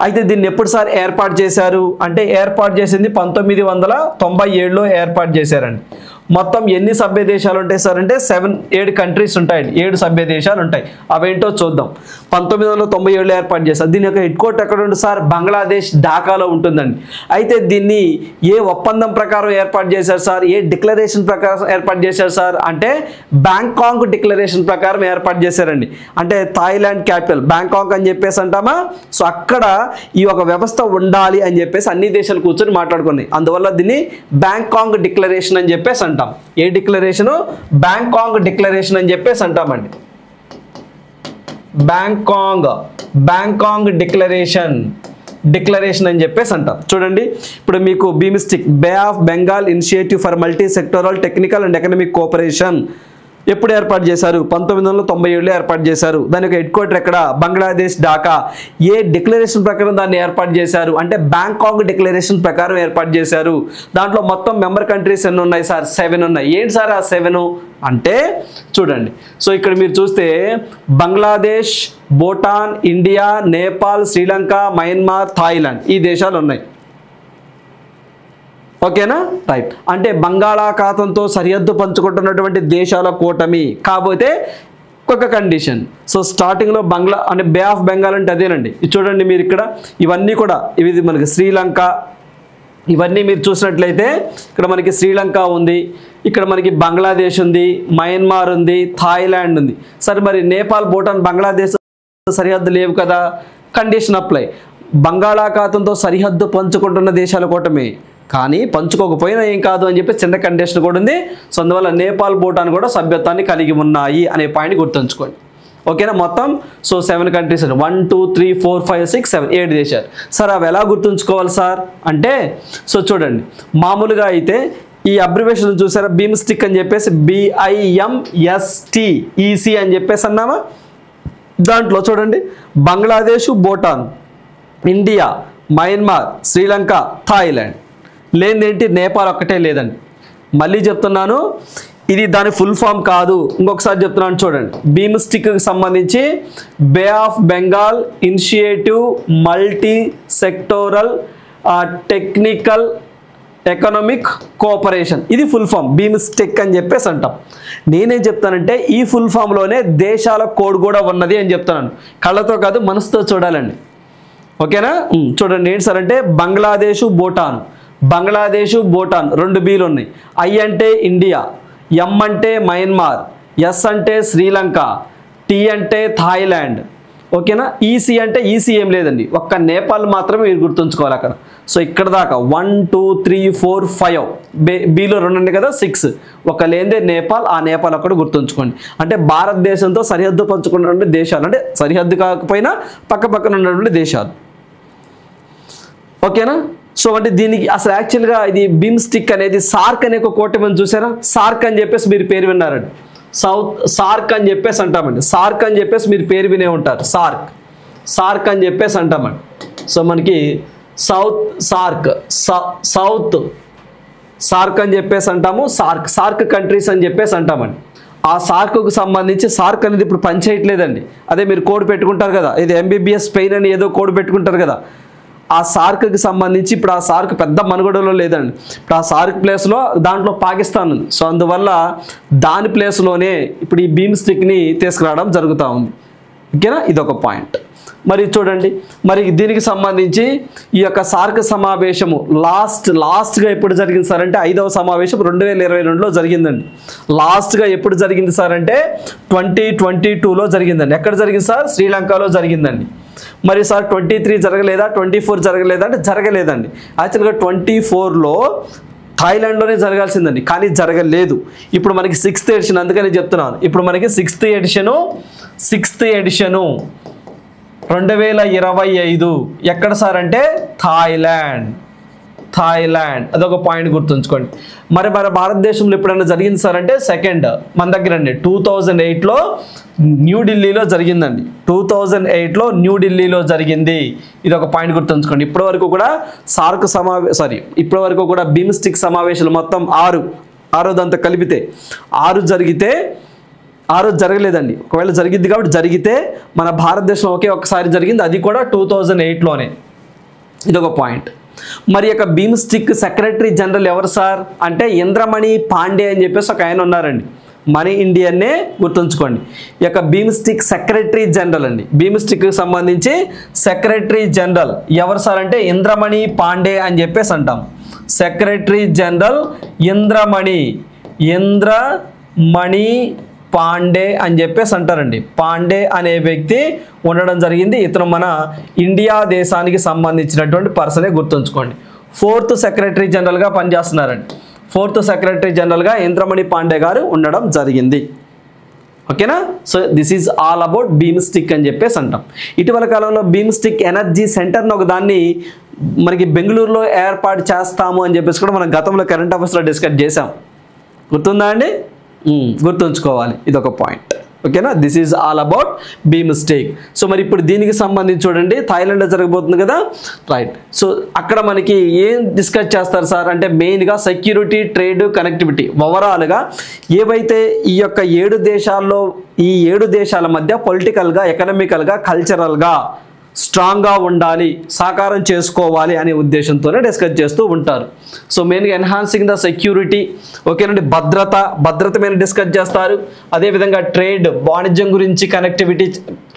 అయితే దీన్ని ఎప్పుడు సార్ ఏర్పాటు చేశారు అంటే ఏర్పాటు చేసింది 1997లో ఏర్పాటు చేశారండి. మొత్తం ఎన్ని సభ్య దేశాలు ఉంటాయి సార్ అంటే 7 కంట్రీస్ ఉంటాయండి. 7 సభ్య దేశాలు ఉంటాయి. అవేంటో చూద్దాం. 1997లో ఏర్పాటు చేశారు. దీని యొక్క హెడ్ క్వార్టర్ ఎక్కడ ఉంటుంది సార్? బంగ్లాదేశ్ ఢాకాలో ఉంటుందండి. అయితే దీన్ని ఏ ఒప్పందం ప్రకారం ఏర్పాటు చేశారు సార్? ఏ డిక్లరేషన్ ప్రకారం ఏర్పాటు చేశారు సార్ అంటే బ్యాంకాక్ డిక్లరేషన్ ప్రకారం ఏర్పాటు చేశారండి. అంటే థాయిలాండ్ క్యాపిటల్ బ్యాంకాక్ అని చెప్పేసి అంటామా. సో అక్కడ ఈ ఒక వ్యవస్థ ఉండాలి అని చెప్పేసి అన్ని దేశాలు కూర్చొని మాట్లాడుకున్నాయి. అందువల్ల దీన్ని బ్యాంకాక్ డిక్లరేషన్ అని చెప్పేసి అంటాం. ఏ డిక్లరేషన్? బ్యాంకాక్ డిక్లరేషన్ అని చెప్పేసి అంటామండి. బ్యాంకాక్ డిక్లరేషన్ అని చెప్పేసి అంటాం. చూడండి, ఇప్పుడు మీకు BIMSTEC bay of Bengal initiative for multi sectoral technical and economic cooperation ఎప్పుడు ఏర్పాటు చేశారు? 1997లో ఏర్పాటు చేశారు. దాని యొక్క హెడ్ క్వార్టర్ ఎక్కడ? బంగ్లాదేశ్ ఢాకా. ఏ డిక్లరేషన్ ప్రకారం దాన్ని ఏర్పాటు చేశారు అంటే బ్యాంకాక్ డిక్లరేషన్ ప్రకారం ఏర్పాటు చేశారు. దాంట్లో మొత్తం మెంబర్ కంట్రీస్ ఎన్ని ఉన్నాయి సార్? 7 ఉన్నాయి. ఏంటి సార్ ఆ 7 అంటే చూడండి. సో ఇక్కడ మీరు చూస్తే Bangladesh, Bhutan, India, Nepal, Sri Lanka, Myanmar, Thailand ఈ దేశాలు ఉన్నాయి. ఓకేనా? రైట్. అంటే బంగాళాఖాతంతో సరిహద్దు పంచుకుంటున్నటువంటి దేశాల కూటమి. కాకపోతే ఒక కండిషన్. సో స్టార్టింగ్లో అంటే బే ఆఫ్ బెంగాల్ అంటే అదేనండి. ఇది చూడండి మీరు ఇక్కడ ఇవన్నీ కూడా ఇది మనకి శ్రీలంక, ఇవన్నీ మీరు చూసినట్లయితే ఇక్కడ మనకి శ్రీలంక ఉంది, ఇక్కడ మనకి బంగ్లాదేశ్ ఉంది, మయన్మార్ ఉంది, థాయిలాండ్ ఉంది. సరే మరి నేపాల్, భూటాన్, బంగ్లాదేశ్ సరిహద్దు లేవు కదా. Condition apply. బంగాళాఖాతంతో సరిహద్దు పంచుకుంటున్న దేశాల కూటమి, కానీ పంచుకోకపోయినా ఏం కాదు అని చెప్పి చిన్న కండిషన్ కూడా ఉంది. సో అందువల్ల నేపాల్, భూటాన్ కూడా సభ్యత్వాన్ని కలిగి ఉన్నాయి అనే పాయింట్ గుర్తుంచుకోండి. ఓకేనా? మొత్తం సో 7 కంట్రీస్ 1 2 3 4 5 6 7 7 దేశాలు. సార్ అవి ఎలా గుర్తుంచుకోవాలి సార్ అంటే సో చూడండి, మామూలుగా అయితే ఈ అబ్రివేషన్ చూసారా, బీమ్స్టిక్ అని చెప్పేసి BIMSTEC అని చెప్పేసి అన్నామా. దాంట్లో చూడండి Bangladesh, Bhutan, India, Myanmar, Sri Lanka, Thailand. లేనిదేంటి? నేపాల్ ఒక్కటే లేదండి. మళ్ళీ చెప్తున్నాను, ఇది దాని ఫుల్ ఫామ్ కాదు. ఇంకొకసారి చెప్తున్నాను చూడండి. బీమ్స్టిక్కి సంబంధించి bay of Bengal initiative multi sectoral technical economic cooperation, ఇది ఫుల్ ఫామ్ బీమ్స్టిక్ అని చెప్పేసి అంటాం. నేనేం చెప్తానంటే ఈ ఫుల్ ఫామ్లోనే దేశాల కోడ్ కూడా ఉన్నది అని చెప్తున్నాను. కళ్ళతో కాదు మనసుతో చూడాలండి. ఓకేనా? చూడండి ఏంటి సార్ అంటే బంగ్లాదేశ్, భూటాన్, బంగ్లాదేశ్, భూటాన్ 2 బీలు ఉన్నాయి. I అంటే ఇండియా, M అంటే మయన్మార్, S అంటే శ్రీలంక, T అంటే థాయిలాండ్. ఓకేనా? EC అంటే EC ఏం లేదండి, ఒక్క నేపాల్ మాత్రమే మీరు గుర్తుంచుకోవాలి అక్కడ. సో ఇక్కడ దాకా 1 2 3 4 5 బీలో 2 ఉన్నాయి కదా, 6 ఒక లేదే నేపాల్. ఆ నేపాల్ అక్కడ గుర్తుంచుకోండి. అంటే భారతదేశంతో సరిహద్దు పంచుకున్నటువంటి దేశాలు, అంటే సరిహద్దు కాకపోయినా పక్క పక్కన ఉన్నటువంటి దేశాలు. ఓకేనా? సో అంటే దీనికి అసలు యాక్చువల్గా ఇది బీమ్స్టిక్ అనేది సార్క్ అనే ఒక కూటమి చూసారా. సార్క్ అని చెప్పేసి మీరు పేరు విన్నారండి. సార్క్ అని చెప్పేసి అంటామండి. సార్క్ అని చెప్పేసి మీరు పేరు వినే ఉంటారు. సార్క్ అని చెప్పేసి అంటామండి. సో మనకి సార్క్ అని చెప్పేసి అంటాము. సార్క్ కంట్రీస్ అని చెప్పేసి అంటామండి. ఆ సార్క్కు సంబంధించి సార్క్ అనేది ఇప్పుడు పనిచేయట్లేదండి. అదే మీరు కోడ్ పెట్టుకుంటారు కదా, ఇది MBBS స్పెయిన్ అని ఏదో కోడ్ పెట్టుకుంటారు కదా, ఆ సార్క్కి సంబంధించి ఇప్పుడు ఆ సార్క్ పెద్ద మనుగడలో లేదండి. ఇప్పుడు ఆ సార్క్ ప్లేస్లో దాంట్లో పాకిస్తాన్ ఉంది. సో అందువల్ల దాని ప్లేస్లోనే ఇప్పుడు ఈ బీమ్స్టిక్ని తీసుకురావడం జరుగుతూ ఉంది. ఓకేనా? ఇదొక పాయింట్. మరి చూడండి, మరి దీనికి సంబంధించి ఈ యొక్క సార్క్ సమావేశము లాస్ట్గా ఎప్పుడు జరిగింది సార్ అంటే 5వ సమావేశం 2022లో జరిగిందండి. లాస్ట్గా ఎప్పుడు జరిగింది సార్ అంటే 2022లో జరిగిందండి. ఎక్కడ జరిగింది సార్? శ్రీలంకలో జరిగిందండి. మరి సార్ 23 జరగలేదా, 24 జరగలేదా అంటే జరగలేదండి. యాక్చువల్గా 24లో థాయిలాండ్లోనే జరగాల్సిందండి, కానీ జరగలేదు. ఇప్పుడు మనకి 6th ఎడిషన్, అందుకని చెప్తున్నాను. ఇప్పుడు మనకి 6th ఎడిషను 2025 ఎక్కడ సార్ అంటే థాయిలాండ్. అదొక పాయింట్ గుర్తుంచుకోండి. మరి మన భారతదేశంలో ఎప్పుడైనా జరిగింది సార్ అంటే సెకండ్ మన దగ్గర అండి 2008లో న్యూఢిల్లీలో జరిగిందండి. 2008లో న్యూఢిల్లీలో జరిగింది. ఇది ఒక పాయింట్ గుర్తుంచుకోండి. ఇప్పటివరకు కూడా ఇప్పటివరకు కూడా బీమ్స్టిక్ సమావేశాలు మొత్తం 6 దాంతో కలిపితే 6 జరిగితే 6 జరగలేదండి. ఒకవేళ జరిగింది కాబట్టి జరిగితే మన భారతదేశంలో ఒకే ఒకసారి జరిగింది, అది కూడా 2008లోనే. ఇదొక పాయింట్. మరి యొక్క బీమ్స్టిక్ సెక్రటరీ జనరల్ ఎవరు సార్ అంటే ఇంద్రమణి పాండే అని చెప్పేసి ఒక ఆయన ఉన్నారండి. మన ఇండియన్నే గుర్తుంచుకోండి. ఈ యొక్క బీమ్స్టిక్ సెక్రటరీ జనరల్ అండి. బీమ్స్టిక్కి సంబంధించి సెక్రటరీ జనరల్ ఎవరు సార్ అంటే ఇంద్రమణి పాండే అని చెప్పేసి అంటాం. సెక్రటరీ జనరల్ ఇంద్రమణి పాండే అని చెప్పేసి అంటారండి. పాండే అనే వ్యక్తి ఉండడం జరిగింది. ఇతను మన ఇండియా దేశానికి సంబంధించినటువంటి పర్సనే గుర్తుంచుకోండి. 4th సెక్రటరీ జనరల్గా పనిచేస్తున్నారండి. 4th సెక్రటరీ జనరల్గా ఇంద్రమణి పాండే గారు ఉండడం జరిగింది. ఓకేనా? So this is all about బీమ్స్టిక్ అని చెప్పేసి అంటాం. ఇటీవల కాలంలో బీమ్స్టిక్ ఎనర్జీ సెంటర్ని ఒక దాన్ని మనకి బెంగళూరులో ఏర్పాటు చేస్తాము అని చెప్పేసి కూడా మనం గతంలో కరెంట్ అఫైర్స్లో డిస్కస్ చేసాం. గుర్తుందా అండి? గుర్తుంచుకోవాలి, ఇది ఒక పాయింట్. ఓకేనా, this is all about be mistake. So మరి ఇప్పుడు దీనికి సంబంధించి చూడండి, థాయిలాండ్లో జరగబోతుంది కదా, రైట్. సో అక్కడ మనకి ఏం డిస్కస్ చేస్తారు సార్ అంటే మెయిన్గా సెక్యూరిటీ, ట్రేడ్, కనెక్టివిటీ, ఓవరాల్గా ఏవైతే ఈ యొక్క 7 దేశాల్లో ఈ 7 దేశాల మధ్య పొలిటికల్గా, ఎకనామికల్గా, కల్చరల్గా స్ట్రాంగ్గా ఉండాలి, సాకారం చేసుకోవాలి అనే ఉద్దేశంతోనే డిస్కస్ చేస్తూ ఉంటారు. సో మెయిన్గా ఎన్హాన్సింగ్ ద సెక్యూరిటీ, ఓకేనండి, భద్రత మీద డిస్కస్ చేస్తారు. అదేవిధంగా ట్రేడ్, వాణిజ్యం గురించి, కనెక్టివిటీ,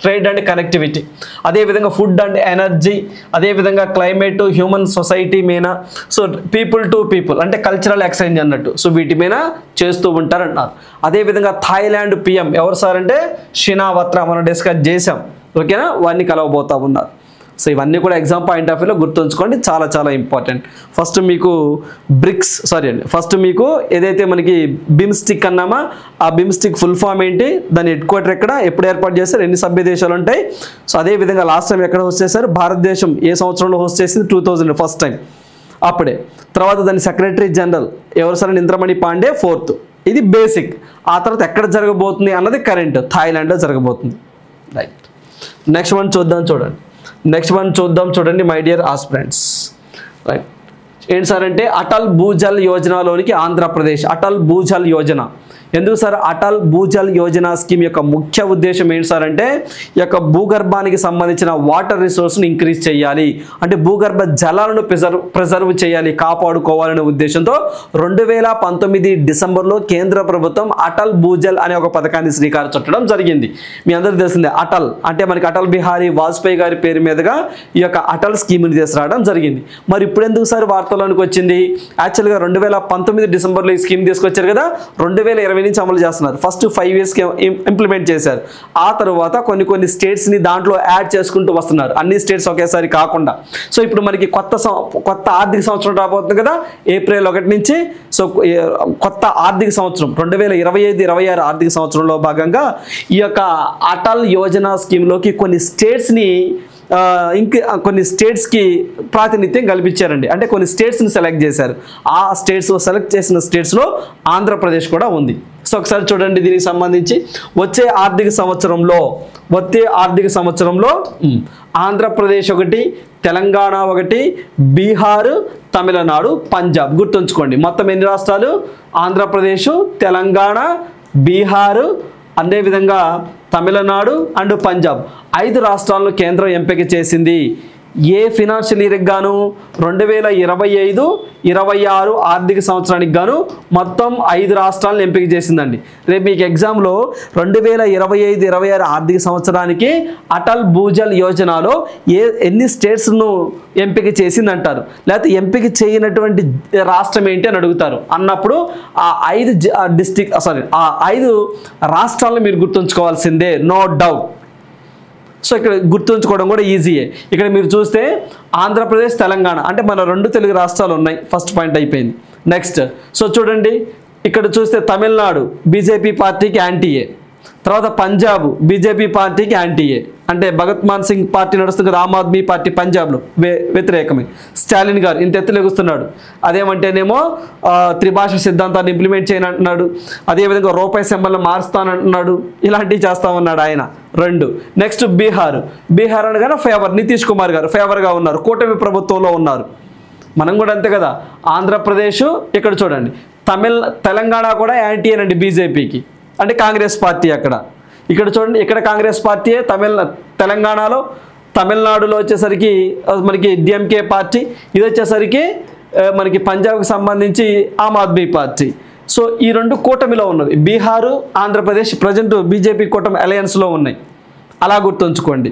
ట్రేడ్ అండ్ కనెక్టివిటీ, అదేవిధంగా ఫుడ్ అండ్ ఎనర్జీ, అదేవిధంగా క్లైమేట్, హ్యూమన్ సొసైటీ మీద, సో పీపుల్ టు పీపుల్ అంటే కల్చరల్ ఎక్స్చేంజ్ అన్నట్టు, సో వీటి మీద చేస్తూ ఉంటారు అంటున్నారు. అదేవిధంగా థాయిలాండ్ పిఎం ఎవరు సార్ అంటే షినావత్రా, మనం డిస్కస్ చేసాం. ఓకేనా, వాడిని కలవబోతా ఉన్నారు. సో ఇవన్నీ కూడా ఎగ్జామ్ పాయింట్ ఆఫ్ వ్యూలో గుర్తుంచుకోండి, చాలా చాలా ఇంపార్టెంట్. ఫస్ట్ మీకు ఫస్ట్ మీకు ఏదైతే మనకి బిమ్స్టిక్ అన్నామా, ఆ బిమ్స్టిక్ ఫుల్ ఫామ్ ఏంటి, దాని హెడ్ క్వార్టర్ ఎక్కడ, ఎప్పుడు ఏర్పాటు చేస్తారు, ఎన్ని సభ్య దేశాలు ఉంటాయి. సో అదేవిధంగా లాస్ట్ టైం ఎక్కడ హోస్ట్ చేశారు, భారతదేశం ఏ సంవత్సరంలో హోస్ట్ చేసింది, 2000 ఫస్ట్ టైం అప్పుడే. తర్వాత దాని సెక్రటరీ జనరల్ ఎవరు సార్, ఇంద్రమణి పాండే 4th. ఇది బేసిక్. ఆ తర్వాత ఎక్కడ జరగబోతుంది అన్నది కరెంట్, థాయిలాండ్లో జరగబోతుంది. రైట్, నెక్స్ట్ వన్ చూద్దాం మై డియర్ ఆస్పిరెంట్స్. రైట్, ఏంటి సార్ అంటే అటల్ భూజల్ యోజనలోనికి ఆంధ్రప్రదేశ్, అటల్ భూజల్ యోజన. ఎందుకు సార్ అటల్ భూజల్ యోజన స్కీమ్ యొక్క ముఖ్య ఉద్దేశం ఏంటి సార్ అంటే ఈ యొక్క భూగర్భానికి సంబంధించిన వాటర్ రిసోర్స్ని ఇంక్రీజ్ చేయాలి, అంటే భూగర్భ జలాలను ప్రిజర్వ్ చేయాలి, కాపాడుకోవాలనే ఉద్దేశంతో 2019 డిసెంబర్లో కేంద్ర ప్రభుత్వం అటల్ భూజల్ అనే ఒక పథకాన్ని శ్రీకారం చుట్టడం జరిగింది. మీ అందరికీ తెలిసిందే, అటల్ అంటే మనకి అటల్ బిహారీ వాజ్పేయి గారి పేరు మీదుగా ఈ యొక్క అటల్ స్కీమ్ని తీసుకురావడం జరిగింది. మరి ఇప్పుడు ఎందుకు సార్ వార్తల్లోనికి వచ్చింది, యాక్చువల్గా 2019 డిసెంబర్లో ఈ స్కీమ్ తీసుకొచ్చారు కదా, 2020 నుంచి అమలు చేస్తున్నారు. ఫస్ట్ 5 yearsకి ఇంప్లిమెంట్ చేశారు. ఆ తర్వాత కొన్ని స్టేట్స్ని దాంట్లో యాడ్ చేసుకుంటూ వస్తున్నారు, అన్ని స్టేట్స్ ఒకేసారి కాకుండా. సో ఇప్పుడు మనకి కొత్త ఆర్థిక సంవత్సరం రాబోతుంది కదా, April 1 నుంచి. సో కొత్త ఆర్థిక సంవత్సరం 2025-26 ఆర్థిక సంవత్సరంలో భాగంగా ఈ యొక్క అటల్ యోజన స్కీమ్లోకి కొన్ని స్టేట్స్కి ప్రాతినిధ్యం కల్పించారండి. అంటే కొన్ని స్టేట్స్ని సెలెక్ట్ చేశారు. ఆ సెలెక్ట్ చేసిన స్టేట్స్లో ఆంధ్రప్రదేశ్ కూడా ఉంది. సో ఒకసారి చూడండి, దీనికి సంబంధించి వచ్చే ఆర్థిక సంవత్సరంలో ఆంధ్రప్రదేశ్ 1, తెలంగాణ 1, బీహార్, తమిళనాడు, పంజాబ్. గుర్తుంచుకోండి, మొత్తం ఎన్ని రాష్ట్రాలు, ఆంధ్రప్రదేశ్, తెలంగాణ, బీహార్, అదేవిధంగా తమిళనాడు అండ్ పంజాబ్, 5 రాష్ట్రాలను కేంద్రం ఎంపిక చేసింది. ఏ ఫినాన్షియల్ ఇయర్కి గాను 2025-26 ఆర్థిక సంవత్సరానికి గాను మొత్తం 5 రాష్ట్రాలను ఎంపిక చేసిందండి. రేపు మీకు ఎగ్జామ్లో 2025-26 ఆర్థిక సంవత్సరానికి అటల్ భూజల్ యోజనలో ఎన్ని స్టేట్స్ను ఎంపిక చేసిందంటారు, లేకపోతే ఎంపిక చేయనటువంటి రాష్ట్రం ఏంటి అని అడుగుతారు. అన్నప్పుడు ఆ 5 రాష్ట్రాలను మీరు గుర్తుంచుకోవాల్సిందే, నో డౌట్. సో ఇక్కడ గుర్తుంచుకోవడం కూడా ఈజీయే. ఇక్కడ మీరు చూస్తే ఆంధ్రప్రదేశ్, తెలంగాణ అంటే మన 2 తెలుగు రాష్ట్రాలు ఉన్నాయి, ఫస్ట్ పాయింట్ అయిపోయింది. నెక్స్ట్ సో చూడండి, ఇక్కడ చూస్తే తమిళనాడు బీజేపీ పార్టీకి యాంటీఏ, తర్వాత పంజాబ్ బీజేపీ పార్టీకి యాంటీఏ, అంటే భగత్ మాన్ సింగ్ పార్టీ నడుస్తుంది కదా, ఆమ్ ఆద్మీ పార్టీ పంజాబ్లో వ్యతిరేకమే. స్టాలిన్ గారు ఇంత ఎత్తులెగుస్తున్నాడు, అదేమంటేనేమో త్రిభాష సిద్ధాంతాన్ని ఇంప్లిమెంట్ చేయనంటున్నాడు, అదేవిధంగా రూపాయి సింబల్ని మారుస్తానంటున్నాడు, ఇలాంటివి చేస్తామన్నాడు ఆయన. 2 నెక్స్ట్ బీహార్ అనగానే ఫేవర్, నితీష్ కుమార్ గారు ఫేవర్గా ఉన్నారు, కూటమి ప్రభుత్వంలో ఉన్నారు. మనం కూడా అంతే కదా. ఆంధ్రప్రదేశ్ ఇక్కడ చూడండి, తెలంగాణ కూడా యాంటీ అనండి బీజేపీకి, అంటే కాంగ్రెస్ పార్టీ అక్కడ. ఇక్కడ చూడండి, ఇక్కడ కాంగ్రెస్ పార్టీయే తెలంగాణలో, తమిళనాడులో వచ్చేసరికి మనకి డిఎంకే పార్టీ, ఇది వచ్చేసరికి మనకి పంజాబ్కి సంబంధించి ఆమ్ ఆద్మీ పార్టీ. సో ఈ 2 కూటమిలో ఉన్నవి, బీహారు, ఆంధ్రప్రదేశ్ ప్రజెంట్ బీజేపీ కూటమి అలయన్స్లో ఉన్నాయి, అలా గుర్తుంచుకోండి.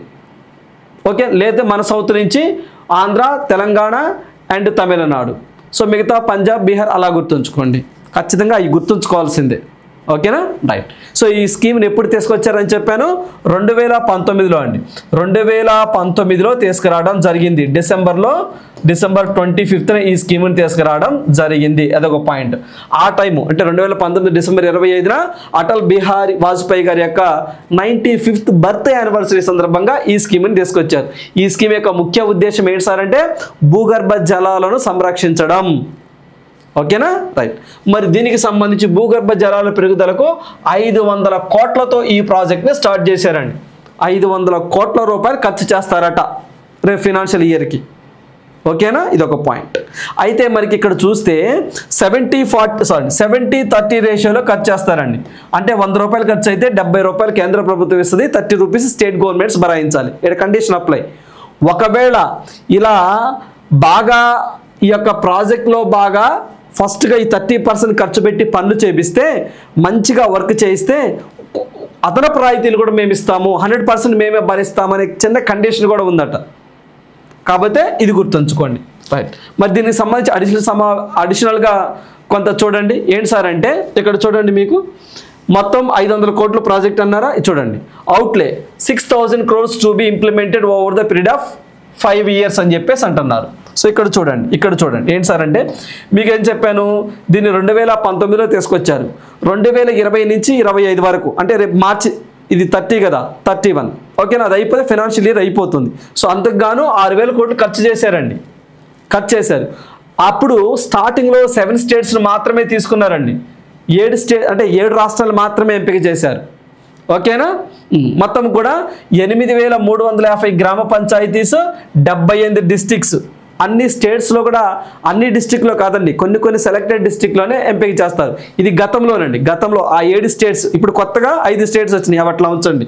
ఓకే, లేదా మన సౌత్ నుంచి ఆంధ్ర, తెలంగాణ అండ్ తమిళనాడు, సో మిగతా పంజాబ్, బీహార్ అలా గుర్తుంచుకోండి. ఖచ్చితంగా అవి గుర్తుంచుకోవాల్సిందే. ఓకేనా, రైట్. సో ఈ స్కీమ్ని ఎప్పుడు తీసుకొచ్చారని చెప్పాను, 2019లో అండి. 2019లో తీసుకురావడం జరిగింది, డిసెంబర్ 25న ఈ స్కీమ్ని తీసుకురావడం జరిగింది. అదొక పాయింట్. ఆ టైము అంటే 2019 డిసెంబర్ 25న అటల్ బిహారీ వాజ్పేయి గారి యొక్క 95th బర్త్డే యానివర్సరీ సందర్భంగా ఈ స్కీమ్ని తీసుకొచ్చారు. ఈ స్కీమ్ యొక్క ముఖ్య ఉద్దేశం ఏంటి సార్ అంటే భూగర్భ జలాలను సంరక్షించడం. ఓకేనా? రైట్. మరి దీనికి సంబంధించి భూగర్భ జలాల పెరుగుదలకు 500 కోట్లతో ఈ ప్రాజెక్ట్ని స్టార్ట్ చేశారండి. 500 కోట్ల రూపాయలు ఖర్చు చేస్తారట రేపు ఫినాన్షియల్ ఇయర్కి. ఓకేనా? ఇదొక పాయింట్. అయితే మనకి ఇక్కడ చూస్తే 70-30 రేషియోలో ఖర్చు చేస్తారండి. అంటే 100 రూపాయలు ఖర్చు అయితే 70 రూపాయలు కేంద్ర ప్రభుత్వం ఇస్తుంది, 30 రూపీస్ స్టేట్ గవర్నమెంట్స్ భరాయించాలి. ఇక్కడ కండిషన్ అప్లై. ఒకవేళ ఇలా బాగా ఈ యొక్క ప్రాజెక్ట్లో బాగా ఫస్ట్గా ఈ 30% ఖర్చు పెట్టి పనులు చేపిస్తే, మంచిగా వర్క్ చేయిస్తే అదనపు రాయితీలు కూడా మేము ఇస్తాము, 100% మేమే భరిస్తామనే చిన్న కండిషన్ కూడా ఉందట. కాబట్టి ఇది గుర్తుంచుకోండి. రైట్. మరి దీనికి సంబంధించి అడిషనల్గా కొంత చూడండి. ఏంటి సార్ అంటే ఇక్కడ చూడండి, మీకు మొత్తం 500 కోట్ల ప్రాజెక్ట్ అన్నారా? చూడండి, అవుట్లే 6000 crores to be implemented over the period of 5 years అని చెప్పేసి అంటున్నారు. సో ఇక్కడ చూడండి ఏంటి సార్ అంటే మీకు ఏం చెప్పాను, దీన్ని 2019లో తీసుకొచ్చారు. 2020 నుంచి 25 వరకు, అంటే రేపు మార్చి, ఇది 30 కదా, 31. ఓకేనా? అది అయిపోతే ఫైనాన్షియల్ ఇయర్ అయిపోతుంది. సో అంతకు గాను 6000 కోట్లు ఖర్చు చేశారు. అప్పుడు స్టార్టింగ్లో 7 స్టేట్స్ను మాత్రమే తీసుకున్నారండి. 7 రాష్ట్రాలు మాత్రమే ఎంపిక చేశారు. ఓకేనా? మొత్తం కూడా 8350 గ్రామ పంచాయతీస్, 78 డిస్ట్రిక్ట్స్. అన్ని స్టేట్స్లో కూడా, అన్ని డిస్ట్రిక్ట్లో కాదండి, కొన్ని సెలెక్టెడ్ డిస్ట్రిక్ట్లోనే ఎంపిక చేస్తారు. ఇది గతంలో ఆ 7 స్టేట్స్, ఇప్పుడు కొత్తగా 5 స్టేట్స్ వచ్చినాయి, అవి అట్లా ఉంచండి.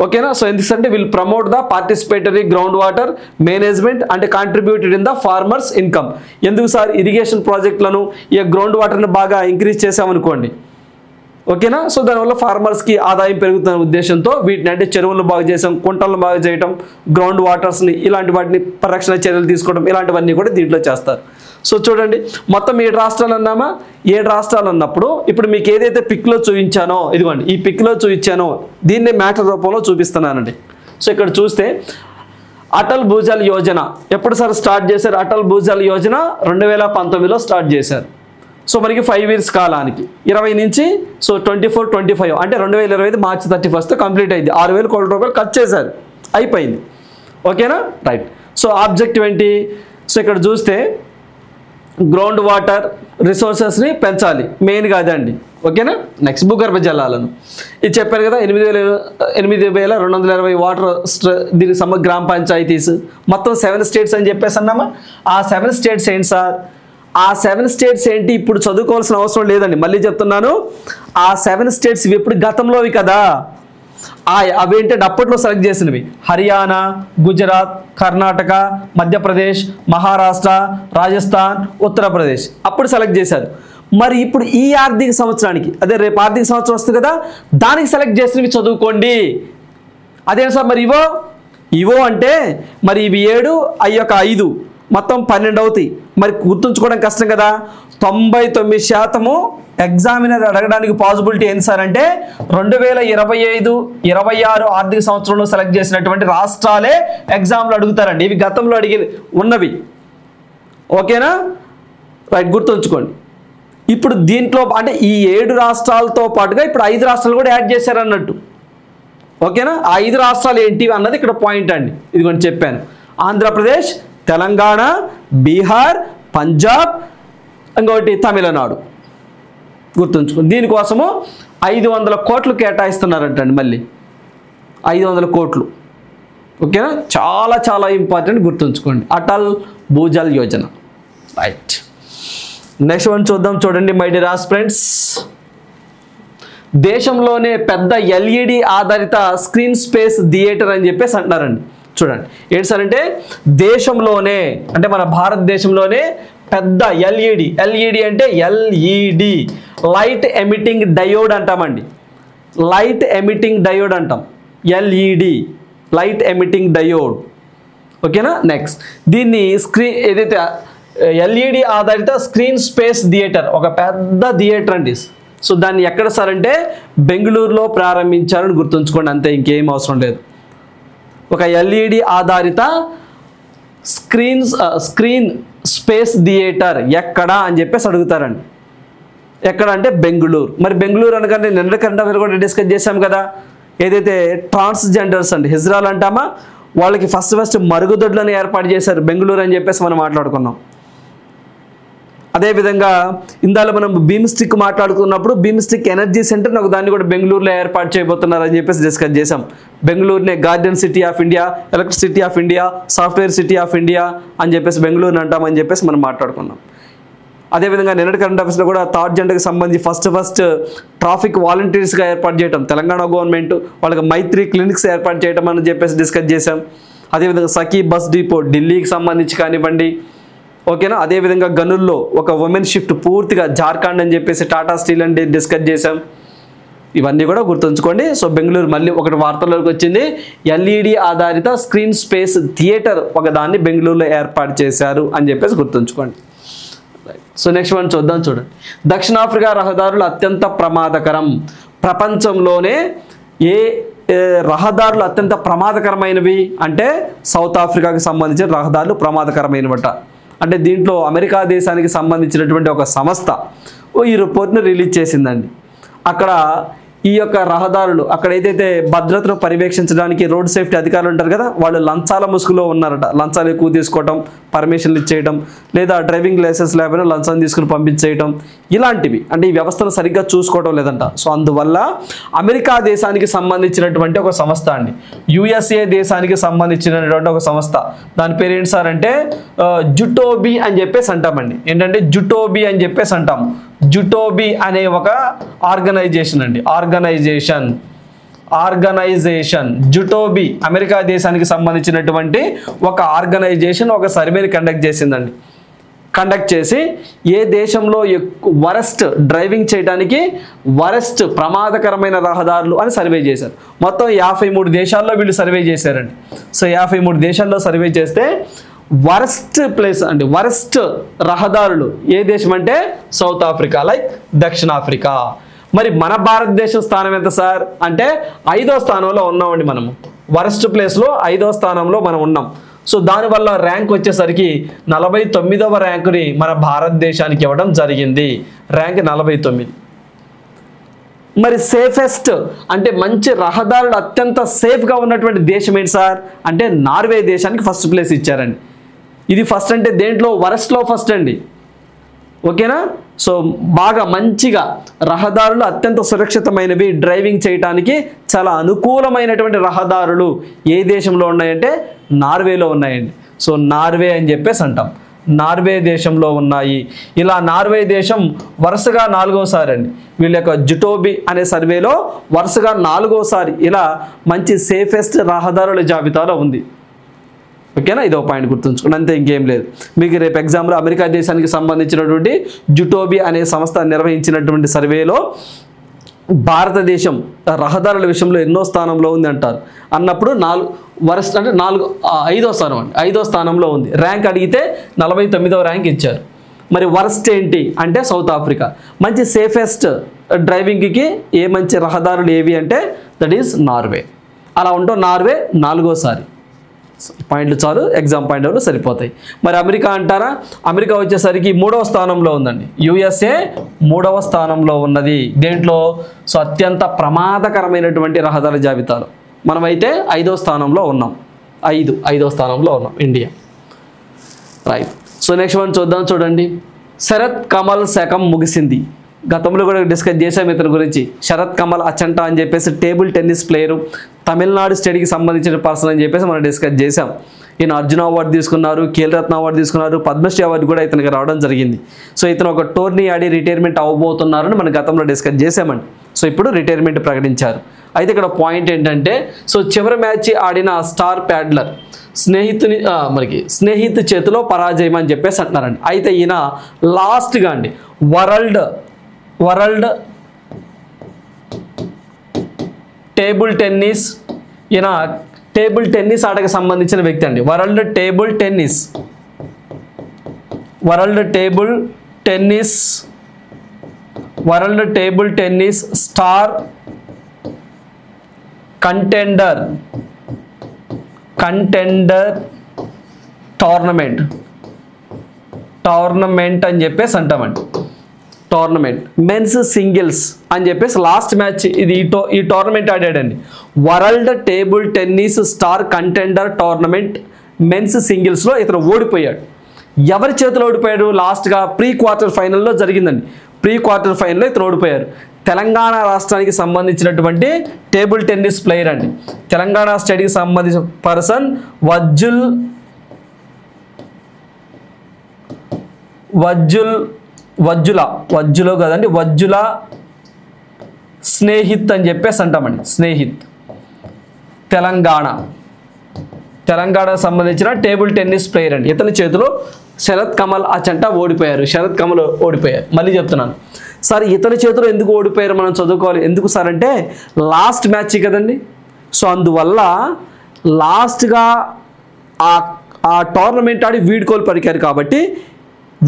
ఓకేనా? సో ఎందుకంటే will promote the participatory ground water management and contributed in the farmers income. ఎందుకు సార్? ఇరిగేషన్ ప్రాజెక్టులను, ఈ గ్రౌండ్ వాటర్ని బాగా ఇంక్రీజ్ చేసామనుకోండి. ఓకేనా? సో దానివల్ల ఫార్మర్స్కి ఆదాయం పెరుగుతున్న ఉద్దేశంతో వీటిని, అంటే చెరువులను బాగా చేసాం, కుంటలను బాగా చేయటం, గ్రౌండ్ వాటర్స్ని, ఇలాంటి వాటిని పరిరక్షణ చర్యలు తీసుకోవడం, ఇలాంటివన్నీ కూడా దీంట్లో చేస్తారు. సో చూడండి, మొత్తం 7 రాష్ట్రాలు అన్నామా? 7 రాష్ట్రాలు అన్నప్పుడు ఇప్పుడు మీకు ఏదైతే పిక్లో చూపించానో, ఇదిగోండి ఈ పిక్లో చూపించానో దీన్ని మ్యాటర్ రూపంలో చూపిస్తున్నానండి. సో ఇక్కడ చూస్తే అటల్ భూజల్ యోజన ఎప్పుడు సార్ స్టార్ట్ చేశారు? అటల్ భూజల్ యోజన 2019లో స్టార్ట్ చేశారు. సో మనకి 5 years కాలానికి 20 నుంచి 24-25, అంటే 2025 మార్చి 31 కంప్లీట్ అయింది. 6000 కోట్ల రూపాయలు ఖర్చు చేశారు, అయిపోయింది. ఓకేనా? రైట్. సో ఆబ్జెక్టివ్ ఏంటి? సో ఇక్కడ చూస్తే గ్రౌండ్ వాటర్ రిసోర్సెస్ని పెంచాలి, మెయిన్గా అదండి. ఓకేనా? నెక్స్ట్ భూగర్భ జలాలను ఇది చెప్పారు కదా, 8220 వాటర్ దీనికి గ్రామ పంచాయతీస్, మొత్తం 7 స్టేట్స్ అని చెప్పేసి అన్నామా? ఆ 7 స్టేట్స్ ఏంటి సార్? ఆ 7 స్టేట్స్ ఏంటి ఇప్పుడు చదువుకోవాల్సిన అవసరం లేదండి, మళ్ళీ చెప్తున్నాను. ఆ 7 స్టేట్స్ ఇవి ఎప్పుడు గతంలోవి కదా, అవేంటంటే అప్పట్లో సెలెక్ట్ చేసినవి. హర్యానా, గుజరాత్, కర్ణాటక, మధ్యప్రదేశ్, మహారాష్ట్ర, రాజస్థాన్, ఉత్తరప్రదేశ్ అప్పుడు సెలెక్ట్ చేశారు. మరి ఇప్పుడు ఈ ఆర్థిక సంవత్సరానికి, అదే రేపు ఆర్థిక సంవత్సరం వస్తుంది కదా, దానికి సెలెక్ట్ చేసినవి చదువుకోండి. అదేం సార్ మరి ఇవో అంటే మరి ఇవి 7, అయ్యొక 5, మొత్తం 12 అవుతాయి. మరి గుర్తుంచుకోవడం కష్టం కదా. 99% ఎగ్జామినర్ అడగడానికి పాసిబిలిటీ ఏంటి సార్ అంటే 2025-26 ఆర్థిక సంవత్సరంలో సెలెక్ట్ చేసినటువంటి రాష్ట్రాలే ఎగ్జామ్లో అడుగుతారండి. ఇవి గతంలో ఉన్నవి. ఓకేనా? రైట్, గుర్తుంచుకోండి. ఇప్పుడు దీంట్లో అంటే ఈ 7 రాష్ట్రాలతో పాటుగా ఇప్పుడు 5 రాష్ట్రాలు కూడా యాడ్ చేశారు అన్నట్టు. ఓకేనా? ఆ 5 రాష్ట్రాలు ఏంటి అన్నది ఇక్కడ పాయింట్ అండి. ఇదిగోండి చెప్పాను. ఆంధ్రప్రదేశ్, తెలంగాణ, బీహార్, పంజాబ్, ఇంకోటి తమిళనాడు. గుర్తుంచుకోండి. దీనికోసము 500 కోట్లు కేటాయిస్తున్నారంటండి. మళ్ళీ 500 కోట్లు. ఓకేనా? చాలా చాలా ఇంపార్టెంట్, గుర్తుంచుకోండి. Atal Bhujal Yojana. Right. Next one చూద్దాం. చూడండి మై డియర్ ఆస్పిరెంట్స్, దేశంలోనే పెద్ద LED ఆధారిత స్క్రీన్ స్పేస్ థియేటర్ అని చెప్పేసి అంటున్నారండి. చూడండి ఏంటి సార్ అంటే దేశంలోనే, అంటే మన భారతదేశంలోనే పెద్ద LED అంటే LED, లైట్ ఎమిటింగ్ డయోడ్ అంటామండి. లైట్ ఎమిటింగ్ డయోడ్ అంటాం. LED, light emitting diode. ఓకేనా? నెక్స్ట్ దీన్ని ఏదైతే LED ఆధారిత స్క్రీన్ స్పేస్ థియేటర్, ఒక పెద్ద థియేటర్ అండి. సో దాన్ని ఎక్కడ సార్ అంటే బెంగళూరులో ప్రారంభించారని గుర్తుంచుకోండి, అంతే, ఇంకేం అవసరం లేదు. ఒక LED ఆధారిత స్క్రీన్ స్పేస్ థియేటర్ ఎక్కడ అని చెప్పేసి అడుగుతారండి. ఎక్కడ అంటే బెంగళూరు. మరి బెంగళూరు అనగానే నిన్న కరెంట్ అఫైర్ కూడా డిస్కస్ చేశాం కదా, ఏదైతే ట్రాన్స్జెండర్స్ అండి, హిజ్రాలు అంటామా, వాళ్ళకి ఫస్ట్ మరుగుదొడ్లను ఏర్పాటు చేశారు బెంగళూరు అని చెప్పేసి మనం మాట్లాడుకున్నాం. అదేవిధంగా ఇందాక మనం బీమ్స్టిక్ మాట్లాడుకున్నప్పుడు బీమ్స్టిక్ ఎనర్జీ సెంటర్ ఒక దాన్ని కూడా బెంగళూరులో ఏర్పాటు చేయబోతున్నారని చెప్పేసి డిస్కస్ చేసాం. బెంగళూరునే garden city of India, electric city of India, software city of India అని చెప్పేసి బెంగళూరుని అంటామని చెప్పేసి మనం మాట్లాడుకున్నాం. అదేవిధంగా నిన్నటి కరెంట్ అఫైర్స్లో కూడా థర్డ్ జెండర్కి సంబంధించి ఫస్ట్ ట్రాఫిక్ వాలంటీర్స్గా ఏర్పాటు చేయడం, తెలంగాణ గవర్నమెంట్ వాళ్ళకి మైత్రి క్లినిక్స్ ఏర్పాటు చేయడం అని చెప్పేసి డిస్కస్ చేసాం. అదేవిధంగా సఖీ బస్ డిపో ఢిల్లీకి సంబంధించి కానివ్వండి, ఓకేనా. అదేవిధంగా గనుల్లో ఒక ఉమెన్ షిఫ్ట్ పూర్తిగా జార్ఖండ్ అని చెప్పేసి టాటా స్టీల్ అని డిస్కస్ చేసాం. ఇవన్నీ కూడా గుర్తుంచుకోండి. సో బెంగళూరు మళ్ళీ ఒకటి వార్తల్లోకి వచ్చింది, ఎల్ఈడి ఆధారిత స్క్రీన్ స్పేస్ థియేటర్ ఒకదాన్ని బెంగళూరులో ఏర్పాటు చేశారు అని చెప్పేసి గుర్తుంచుకోండి. సో నెక్స్ట్ వన్ చూడండి. దక్షిణాఫ్రికా రహదారులు అత్యంత ప్రమాదకరం. ప్రపంచంలోనే ఏ రహదారులు అత్యంత ప్రమాదకరమైనవి అంటే సౌత్ ఆఫ్రికాకి సంబంధించిన రహదారులు ప్రమాదకరమైనవట. అంటే దీంట్లో అమెరికా దేశానికి సంబంధించినటువంటి ఒక సంస్థ ఈ రిపోర్ట్ను రిలీజ్ చేసిందండి. అక్కడ ఈ యొక్క రహదారులు అక్కడ ఏదైతే భద్రతను పర్యవేక్షించడానికి రోడ్ సేఫ్టీ అధికారులు ఉంటారు కదా, వాళ్ళు లంచాల ముసుగులో ఉన్నారట. లంచాలు ఎక్కువ తీసుకోవటం, పర్మిషన్లు ఇచ్చేయటం, లేదా డ్రైవింగ్ లైసెన్స్ లేకపోయినా లంచం తీసుకుని పంపించేయటం, ఇలాంటివి. అంటే ఈ వ్యవస్థను సరిగ్గా చూసుకోవటం లేదంట. సో అందువల్ల అమెరికా దేశానికి సంబంధించినటువంటి ఒక సంస్థ అండి, యుఎస్ఏ దేశానికి సంబంధించినటువంటి ఒక సంస్థ, దాని పేరు ఏంటి సార్ అంటే జుటోబీ అని చెప్పేసి అంటామండి. ఏంటంటే జుటోబీ అని చెప్పేసి అంటాము. జుటోబీ అనే ఒక ఆర్గనైజేషన్ అండి, ఆర్గనైజేషన్ జుటోబీ అమెరికా దేశానికి సంబంధించినటువంటి ఒక ఆర్గనైజేషన్ ఒక సర్వేని కండక్ట్ చేసిందండి. కండక్ట్ చేసి ఏ దేశంలో వరస్ట్ డ్రైవింగ్ చేయడానికి వరస్ట్ ప్రమాదకరమైన రహదారులు అని సర్వే చేశారు. మొత్తం 53 దేశాల్లో వీళ్ళు సర్వే చేశారండి. సో 53 దేశాల్లో సర్వే చేస్తే వరస్ట్ ప్లేస్ అంటే వరస్ట్ రహదారులు ఏ దేశం అంటే సౌత్ ఆఫ్రికా, లైక్ దక్షిణాఫ్రికా. మరి మన భారతదేశం స్థానం ఎంత సార్ అంటే 5వ స్థానంలో ఉన్నామండి. మనము వరస్ట్ ప్లేస్లో 5వ స్థానంలో మనం ఉన్నాం. సో దానివల్ల ర్యాంక్ వచ్చేసరికి 49వ ర్యాంకుని మన భారతదేశానికి ఇవ్వడం జరిగింది. ర్యాంక్ 49. మరి సేఫెస్ట్ అంటే మంచి రహదారులు అత్యంత సేఫ్గా ఉన్నటువంటి దేశం ఏంటి సార్ అంటే నార్వే దేశానికి ఫస్ట్ ప్లేస్ ఇచ్చారండి. ఇది ఫస్ట్ అంటే దేంట్లో వరస్ట్లో ఫస్ట్ అండి, ఓకేనా. సో బాగా మంచిగా రహదారులు అత్యంత సురక్షితమైనవి, డ్రైవింగ్ చేయడానికి చాలా అనుకూలమైనటువంటి రహదారులు ఏ దేశంలో ఉన్నాయంటే నార్వేలో ఉన్నాయండి. సో నార్వే అని చెప్పేసి అంటాం, నార్వే దేశంలో ఉన్నాయి. ఇలా నార్వే దేశం వరుసగా 4వసారి అండి వీళ్ళ యొక్క జుటోబీ అనే సర్వేలో వరుసగా 4వసారి ఇలా మంచి సేఫెస్ట్ రహదారుల జాబితాలో ఉంది. ఓకేనా, ఇదో పాయింట్ గుర్తుంచుకోండి, అంతే, ఇంకేం లేదు. మీకు రేపు ఎగ్జామ్లో అమెరికా దేశానికి సంబంధించినటువంటి జుటోబీ అనే సంస్థ నిర్వహించినటువంటి సర్వేలో భారతదేశం రహదారుల విషయంలో ఎన్నో స్థానంలో ఉంది అంటారు. అన్నప్పుడు వరస్ట్ అంటే 5వ స్థానం అండి, 5వ స్థానంలో ఉంది. ర్యాంక్ అడిగితే 49వ ర్యాంక్ ఇచ్చారు. మరి వరస్ట్ ఏంటి అంటే సౌత్ ఆఫ్రికా. మంచి సేఫెస్ట్ డ్రైవింగ్కి ఏ మంచి రహదారులు ఏవి అంటే దట్ ఈస్ నార్వే. అలా ఉంటాం, నార్వే 4వసారి. పాయింట్లు చాలు, ఎగ్జామ్ పాయింట్లు సరిపోతాయి. మరి అమెరికా అంటారా, అమెరికా వచ్చేసరికి 3వ స్థానంలో ఉందండి. యుఎస్ఏ 3వ స్థానంలో ఉన్నది. దేంట్లో సో అత్యంత ప్రమాదకరమైనటువంటి రహదారుల జాబితాలో. మనమైతే 5వ స్థానంలో ఉన్నాం, 5వ స్థానంలో ఉన్నాం India, right. So next one చూడండి. శరత్ కమల్ శకం ముగిసింది. గతంలో కూడా డిస్కస్ చేసాం ఇతని గురించి. శరత్ కమల్ అచంటా అని చెప్పేసి టేబుల్ టెన్నిస్ ప్లేయరు, తమిళనాడు స్టేట్కి సంబంధించిన పర్సన్ అని చెప్పేసి మనం డిస్కస్ చేసాం. ఈయన అర్జున అవార్డు తీసుకున్నారు, ఖేల్రత్న అవార్డు తీసుకున్నారు, పద్మశ్రీ అవార్డు కూడా ఇతనికి రావడం జరిగింది. సో ఇతను ఒక టోర్నీ ఆడి రిటైర్మెంట్ అవ్వబోతున్నారని మనం గతంలో డిస్కస్ చేసామండి. సో ఇప్పుడు రిటైర్మెంట్ ప్రకటించారు. అయితే ఇక్కడ పాయింట్ ఏంటంటే సో చివరి మ్యాచ్ ఆడిన స్టార్ ప్యాడ్లర్ స్నేహితు చేతిలో పరాజయం అని చెప్పేసి అంటున్నారండి. అయితే ఈయన లాస్ట్గా అండి వరల్డ్ టేబుల్ టెన్నిస్, ఈయన టేబుల్ టెన్నిస్ ఆటకు సంబంధించిన వ్యక్తి అండి. World table tennis star contender tournament అని చెప్పేసి అంటామండి. టోర్నమెంట్ మెన్స్ సింగిల్స్ అని చెప్పేసి లాస్ట్ మ్యాచ్ ఇది ఈ టోర్నమెంట్ ఆడాడండి. World table tennis star contender tournament men's సింగిల్స్లో ఇతను ఓడిపోయాడు. ఎవరి చేతిలో ఓడిపోయాడు? లాస్ట్గా ప్రీ క్వార్టర్ ఫైనల్లో జరిగిందండి. ప్రీ క్వార్టర్ ఫైనల్లో ఇతను ఓడిపోయారు. తెలంగాణ రాష్ట్రానికి సంబంధించినటువంటి టేబుల్ టెన్నిస్ ప్లేయర్ అండి. తెలంగాణ స్టేట్కి సంబంధించిన పర్సన్ వజ్జుల కదండి, వజ్జుల స్నేహిత్ అని చెప్పేసి అంటామండి. స్నేహిత్ తెలంగాణకు సంబంధించిన టేబుల్ టెన్నిస్ ప్లేయర్ అండి. ఇతని చేతిలో శరత్ కమల్ అచంట ఓడిపోయారు. మళ్ళీ చెప్తున్నాను సార్, ఇతని చేతిలో ఎందుకు ఓడిపోయారు మనం చదువుకోవాలి. ఎందుకు సార్ అంటే లాస్ట్ మ్యాచ్ కదండి. సో అందువల్ల లాస్ట్గా ఆ టోర్నమెంట్ ఆడి వీడ్కోలు పలికారు కాబట్టి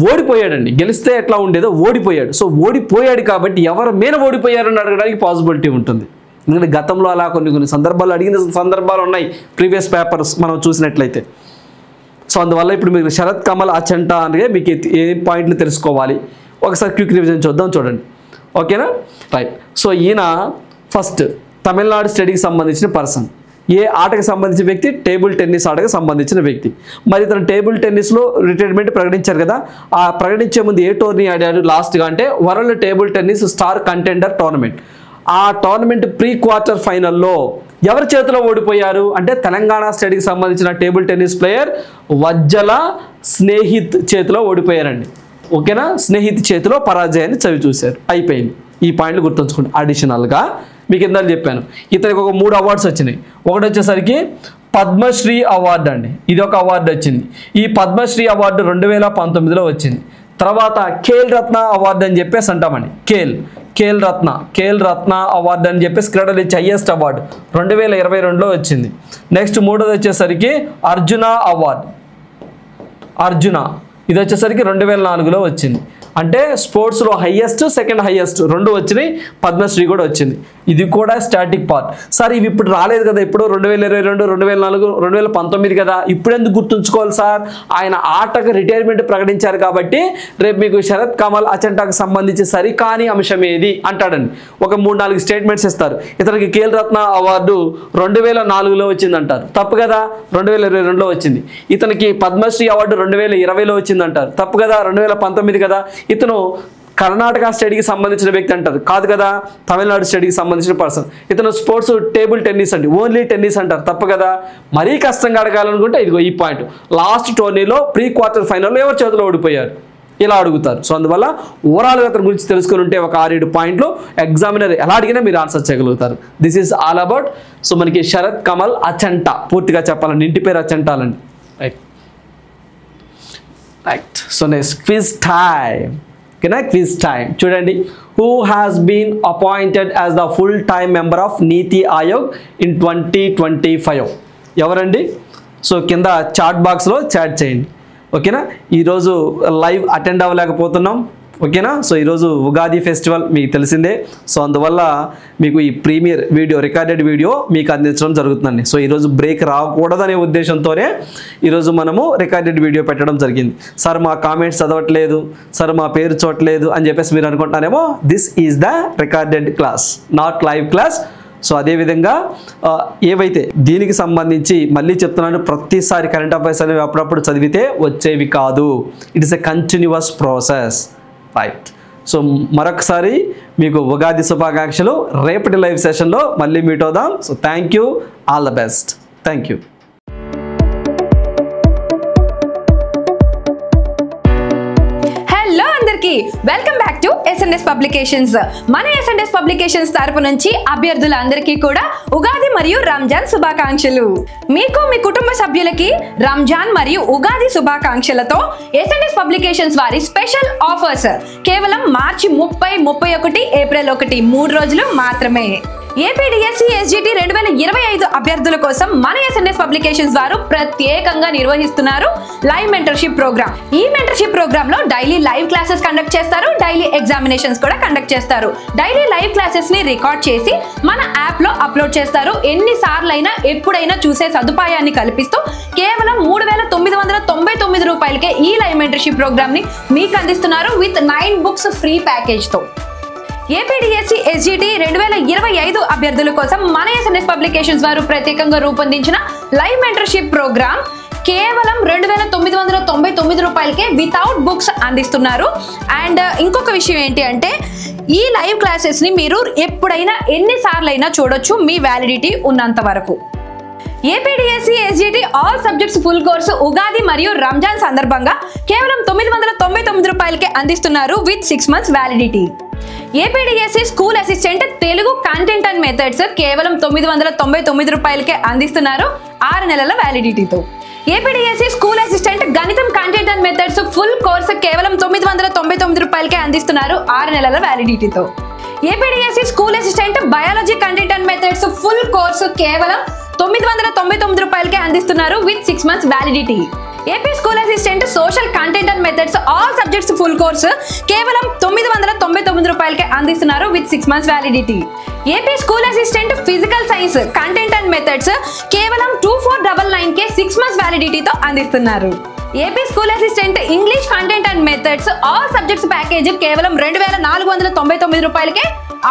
ఓడిపోయాడండి. గెలిస్తే ఎట్లా ఉండేదో ఓడిపోయాడు. సో ఓడిపోయాడు కాబట్టి ఎవరి మీద ఓడిపోయారని అడగడానికి పాసిబిలిటీ ఉంటుంది. ఎందుకంటే గతంలో అలా కొన్ని సందర్భాలు అడిగిన సందర్భాలు ఉన్నాయి ప్రీవియస్ పేపర్స్ మనం చూసినట్లయితే. సో అందువల్ల ఇప్పుడు మీకు శరత్ కమల్ అచంట అంటే మీకు ఏ పాయింట్లు తెలుసుకోవాలి ఒకసారి క్విక్ రివిజన్ చూడండి. ఓకేనా, రైట్. సో ఈయన ఫస్ట్ తమిళనాడు స్టేట్కి సంబంధించిన పర్సన్. ఏ ఆటకు సంబంధించిన వ్యక్తి? టేబుల్ టెన్నిస్ ఆటకు సంబంధించిన వ్యక్తి. మరి తను టేబుల్ టెన్నిస్లో రిటైర్మెంట్ ప్రకటించారు కదా. ఆ ప్రకటించే ముందు ఏ టోర్నీ ఆడారు లాస్ట్గా అంటే world table tennis star contender tournament. ఆ టోర్నమెంట్ ప్రీ క్వార్టర్ ఫైనల్లో ఎవరి చేతిలో ఓడిపోయారు అంటే తెలంగాణ స్టేట్కి సంబంధించిన table tennis player Vajjala Snehith చేతిలో ఓడిపోయారండి. ఓకేనా, స్నేహిత్ చేతిలో పరాజయాన్ని చవి చూశారు. అయిపోయింది. ఈ పాయింట్లు గుర్తుంచుకోండి. అడిషనల్గా మీకు ఇందాక చెప్పాను ఇతనికి ఒక 3 అవార్డ్స్ వచ్చినాయి. ఒకటి వచ్చేసరికి పద్మశ్రీ అవార్డు అండి. ఇది ఒక అవార్డు వచ్చింది. ఈ పద్మశ్రీ అవార్డు 2019లో వచ్చింది. తర్వాత ఖేల్ రత్న అవార్డు అని చెప్పేసి అంటామండి. ఖేల్ రత్న అవార్డు అని చెప్పేసి క్రీడలు ఇచ్చే హైయెస్ట్ అవార్డు 2022లో వచ్చింది. నెక్స్ట్ మూడోది వచ్చేసరికి అర్జున అవార్డు. ఇది వచ్చేసరికి 2004లో వచ్చింది. అంటే స్పోర్ట్స్లో హైయెస్ట్, సెకండ్ హైయెస్ట్ 2 వచ్చినాయి. పద్మశ్రీ కూడా వచ్చింది. ఇది కూడా స్టాటిక్ పార్ట్. సార్ ఇవి ఇప్పుడు రాలేదు కదా, ఇప్పుడు 2022, 2004, 2019 కదా, ఇప్పుడు ఎందుకు గుర్తుంచుకోవాలి సార్? ఆయన ఆటకు రిటైర్మెంట్ ప్రకటించారు కాబట్టి రేపు మీకు శరత్ కమల్ అచంటాకు సంబంధించి సరికాని అంశం ఏది అంటాడండి. ఒక 3-4 స్టేట్మెంట్స్ ఇస్తారు. ఇతనికి ఖేల్ రత్న అవార్డు 2004లో వచ్చింది అంటారు, తప్పు కదా. 2022లో వచ్చింది. ఇతనికి పద్మశ్రీ అవార్డు 2020లో వచ్చింది అంటారు, తప్పు కదా. 2019 కదా. ఇతను కర్ణాటక స్టేట్కి సంబంధించిన వ్యక్తి అంటారు, కాదు కదా. తమిళనాడు స్టేట్కి సంబంధించిన పర్సన్. ఇతను స్పోర్ట్స్ టేబుల్ టెన్నిస్ అండి, ఓన్లీ టెన్నిస్ అంటారు, తప్పు కదా. మరీ కష్టంగా అడగాలనుకుంటే ఇదిగో ఈ పాయింట్. లాస్ట్ టోర్నీలో ప్రీ క్వార్టర్ ఫైనల్లో ఎవరి చేతిలో ఓడిపోయారు ఇలా అడుగుతారు. సో అందువల్ల ఓవరాల్గా అతని గురించి తెలుసుకుని ఉంటే ఒక 6-7 పాయింట్లు ఎగ్జామినర్ ఎలా అడిగినా మీరు ఆన్సర్ చేయగలుగుతారు. This is all about. So మనకి శరత్ కమల్ అచంట పూర్తిగా చెప్పాలండి, ఇంటి పేరు అచంటాలండి. Right. So next quiz time. ఓకేనా, క్విజ్ టైమ్ చూడండి. Who has been appointed as the full time member of NITI Aayog in 2025? ఎవరండి? సో కింద చాట్ బాక్స్లో చాట్ చేయండి. ఓకేనా, ఈరోజు లైవ్ అటెండ్ అవ్వలేకపోతున్నాం. ఓకేనా, సో ఈరోజు ఉగాది ఫెస్టివల్ మీకు తెలిసిందే. సో అందువల్ల మీకు ఈ ప్రీమియర్ వీడియో, రికార్డెడ్ వీడియో మీకు అందించడం జరుగుతుందండి. సో ఈరోజు బ్రేక్ రాకూడదనే ఉద్దేశంతోనే ఈరోజు మనము రికార్డెడ్ వీడియో పెట్టడం జరిగింది. సార్ మా కామెంట్స్ చదవట్లేదు, సార్ మా పేరు చూడట్లేదు అని చెప్పేసి మీరు అనుకుంటున్నారేమో. This is the recorded class, not live class. So అదేవిధంగా ఏవైతే దీనికి సంబంధించి మళ్ళీ చెప్తున్నాను, ప్రతిసారి కరెంట్ అఫైర్స్ అనేవి అప్పుడప్పుడు చదివితే వచ్చేవి కాదు. It is a continuous process. Right. So మరొకసారి మీకు ఉగాది శుభాకాంక్షలు. రేపటి లైవ్ సెషన్లో మళ్ళీ మీట్ అవుదాం. So thank you, all the best. Thank you. Hello అందరికీ, welcome back to SNS publications. మన ఎస్ఎన్ఎస్ పబ్లికేషన్స్ తరపు నుంచి అభ్యర్థులందరికీ కూడా ఉగాది మరియు రంజాన్ శుభాకాంక్షలు. మీకు మీ కుటుంబ సభ్యులకి రంజాన్ మరియు ఉగాది శుభాకాంక్షలతో ఎస్ఎన్ఎస్ పబ్లికేషన్స్ వారి స్పెషల్ ఆఫర్స్ కేవలం మార్చి 30, 31, ఏప్రిల్ 1 3 రోజులు మాత్రమే. ఏపీడిఎస్సి ఎస్జిటి 2025 అభ్యర్థుల కోసం మన ఎస్ఎన్ఎస్ పబ్లికేషన్స్ వారు ప్రత్యేకంగా నిర్వహిస్తున్నారు లైవ్ మెంటర్షిప్ ప్రోగ్రామ్. ఈ మెంటర్షిప్ ప్రోగ్రామ్ లో డైలీ లైవ్ క్లాసెస్ కండక్ట్ చేస్తారు, డైలీ ఎగ్జామినేషన్స్ కూడా కండక్ట్ చేస్తారు. డైలీ లైవ్ క్లాసెస్ ని రికార్డ్ చేసి మన యాప్ లో అప్లోడ్ చేస్తారు. ఎన్నిసార్లైనా ఎప్పుడైనా చూసే సదుపాయాన్ని కల్పిస్తూ కేవలం 3,999 రూపాయలకే ఈ లైవ్ మెంటర్షిప్ ప్రోగ్రామ్ ని మీకు అందిస్తున్నారు విత్ 9 books ఫ్రీ ప్యాకేజ్ తో. ఏపీడిఎస్సి ఎస్జిటి 2025 అభ్యర్థుల కోసం మన ఎస్ఎన్ఎస్ పబ్లికేషన్స్ వారు ప్రత్యేకంగా రూపొందించిన లైవ్ మెంటర్షిప్ ప్రోగ్రామ్ కేవలం 2,999 రూపాయలకే వితౌట్ బుక్స్ అందిస్తున్నారు. అండ్ ఇంకొక విషయం ఏంటి అంటే ఈ లైవ్ క్లాసెస్ ని మీరు ఎప్పుడైనా ఎన్నిసార్లు అయినా చూడొచ్చు మీ వ్యాలిడిటీ ఉన్నంత వరకు. APDSC SGT all subjects full course Ugadi మరియు రంజాన్ సందర్భంగా కేవలం 999 రూపాయలకే అందిస్తున్నారు with 6 months validity. APDSC school assistant Telugu content and methods కేవలం 999 రూపాయలకే అందిస్తున్నారు 6 నెలల వ్యాలిడిటీతో. ఏపీడీఎస్సీ స్కూల్ అసిస్టెంట్ గణితం content and methods full course కేవలం 999 రూపాయలకే అందిస్తున్నారు 6 నెలల వ్యాలిడిటీతో. APDSC school assistant biology content and methods full course కేవలం 999 రూపాయలకే అందిస్తున్నారు with 6 months validity. AP school assistant social content and methods all subjects full course కేవలం 999 రూపాయలకే అందిస్తున్నారు with 6 months validity. AP school assistant physical science content and methods కేవలం 2499కే 6 months వ్యాలిడిటీతో అందిస్తున్నారు. AP school assistant English content and methods all subjects package కేవలం 2,499 రూపాయలకే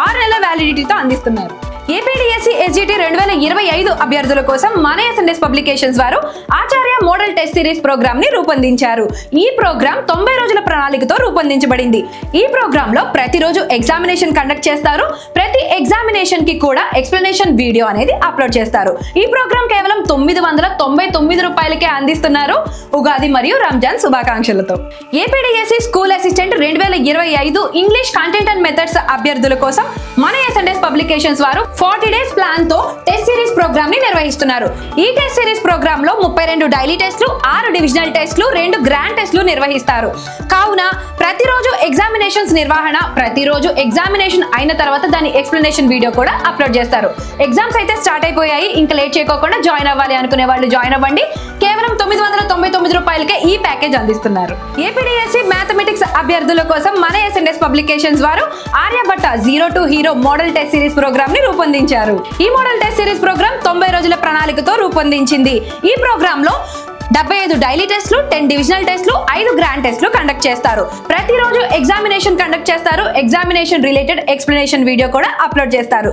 6 నెలల వ్యాలిడిటీతో అందిస్తున్నారు. APDSC SGT 2025 అభ్యర్థుల కోసం మన ఎస్ఎన్ఎస్ పబ్లికేషన్స్ వారు ఆచార్య మోడల్ టెస్ట్ సిరీస్ ప్రోగ్రామ్ ని రూపొందించారు. ఈ ప్రోగ్రామ్ 90 రోజుల ప్రణాళికతో రూపొందించబడింది. ఈ ప్రోగ్రామ్ లో ప్రతిరోజు ఎగ్జామినేషన్ కండక్ట్ చేస్తారు. ప్రతి ఎగ్జామినేషన్ కి కూడా ఎక్స్ప్లెనేషన్ వీడియో అనేది అప్లోడ్ చేస్తారు. ఈ ప్రోగ్రామ్ కేవలం 999 రూపాయలకే అందిస్తున్నారు ఉగాది మరియు రంజాన్ శుభాకాంక్షలతో. APDSC school assistant 2025 English content and methods అభ్యర్థుల కోసం మన ఎస్ఎన్ఎస్ పబ్లికేషన్స్ వారు 40 days ప్లాన్ తో టెస్ట్ సిరీస్ ప్రోగ్రామ్ ని నిర్వహిస్తున్నారు. ఈ టెస్ట్ సిరీస్ ప్రోగ్రామ్ లో 32 డైలీ టెస్ట్లు, 6 డివిజనల్ టెస్ట్లు, 2 గ్రాండ్ టెస్ట్లు నిర్వహిస్తారు. కావున ప్రతిరోజు ఎగ్జామినేషన్స్ నిర్వహణ, ప్రతిరోజు ఎగ్జామినేషన్ అయిన తర్వాత దాని ఎక్స్ప్లెనేషన్ వీడియో కూడా అప్లోడ్ చేస్తారు. ఎగ్జామ్స్ అయితే స్టార్ట్ అయిపోయాయి, ఇంకా లేట్ చేయకోకుండా జాయిన్ అవ్వాలి అనుకునే వాళ్ళు జాయిన్ అవ్వండి. కేవలం 999 రూపాయలకే ఈ ప్యాకేజ్ అందిస్తున్నారు. ఏపీడీఎస్సీ మ్యాథమెటిక్స్ అభ్యర్థుల కోసం మన ఎస్ఎన్ఎస్ పబ్లికేషన్స్ వారు Aryabhatta 0 to hero model test series program ని రూపొందించారు. ఈ మోడల్ టెస్ట్ సిరీస్ ప్రోగ్రామ్ 90 రోజుల ప్రణాళికతో రూపొందించింది. ఈ ప్రోగ్రామ్ లో 75 డైలీ టెస్ట్లు, 10 డివిజనల్ టెస్ట్లు, 5 గ్రాండ్ టెస్ట్లు కండక్ట్ చేస్తారు. ప్రతిరోజు ఎగ్జామినేషన్ కండక్ట్ చేస్తారు. ఎగ్జామినేషన్ రిలేటెడ్ ఎక్స్ప్లెనేషన్ వీడియో కూడా అప్లోడ్ చేస్తారు.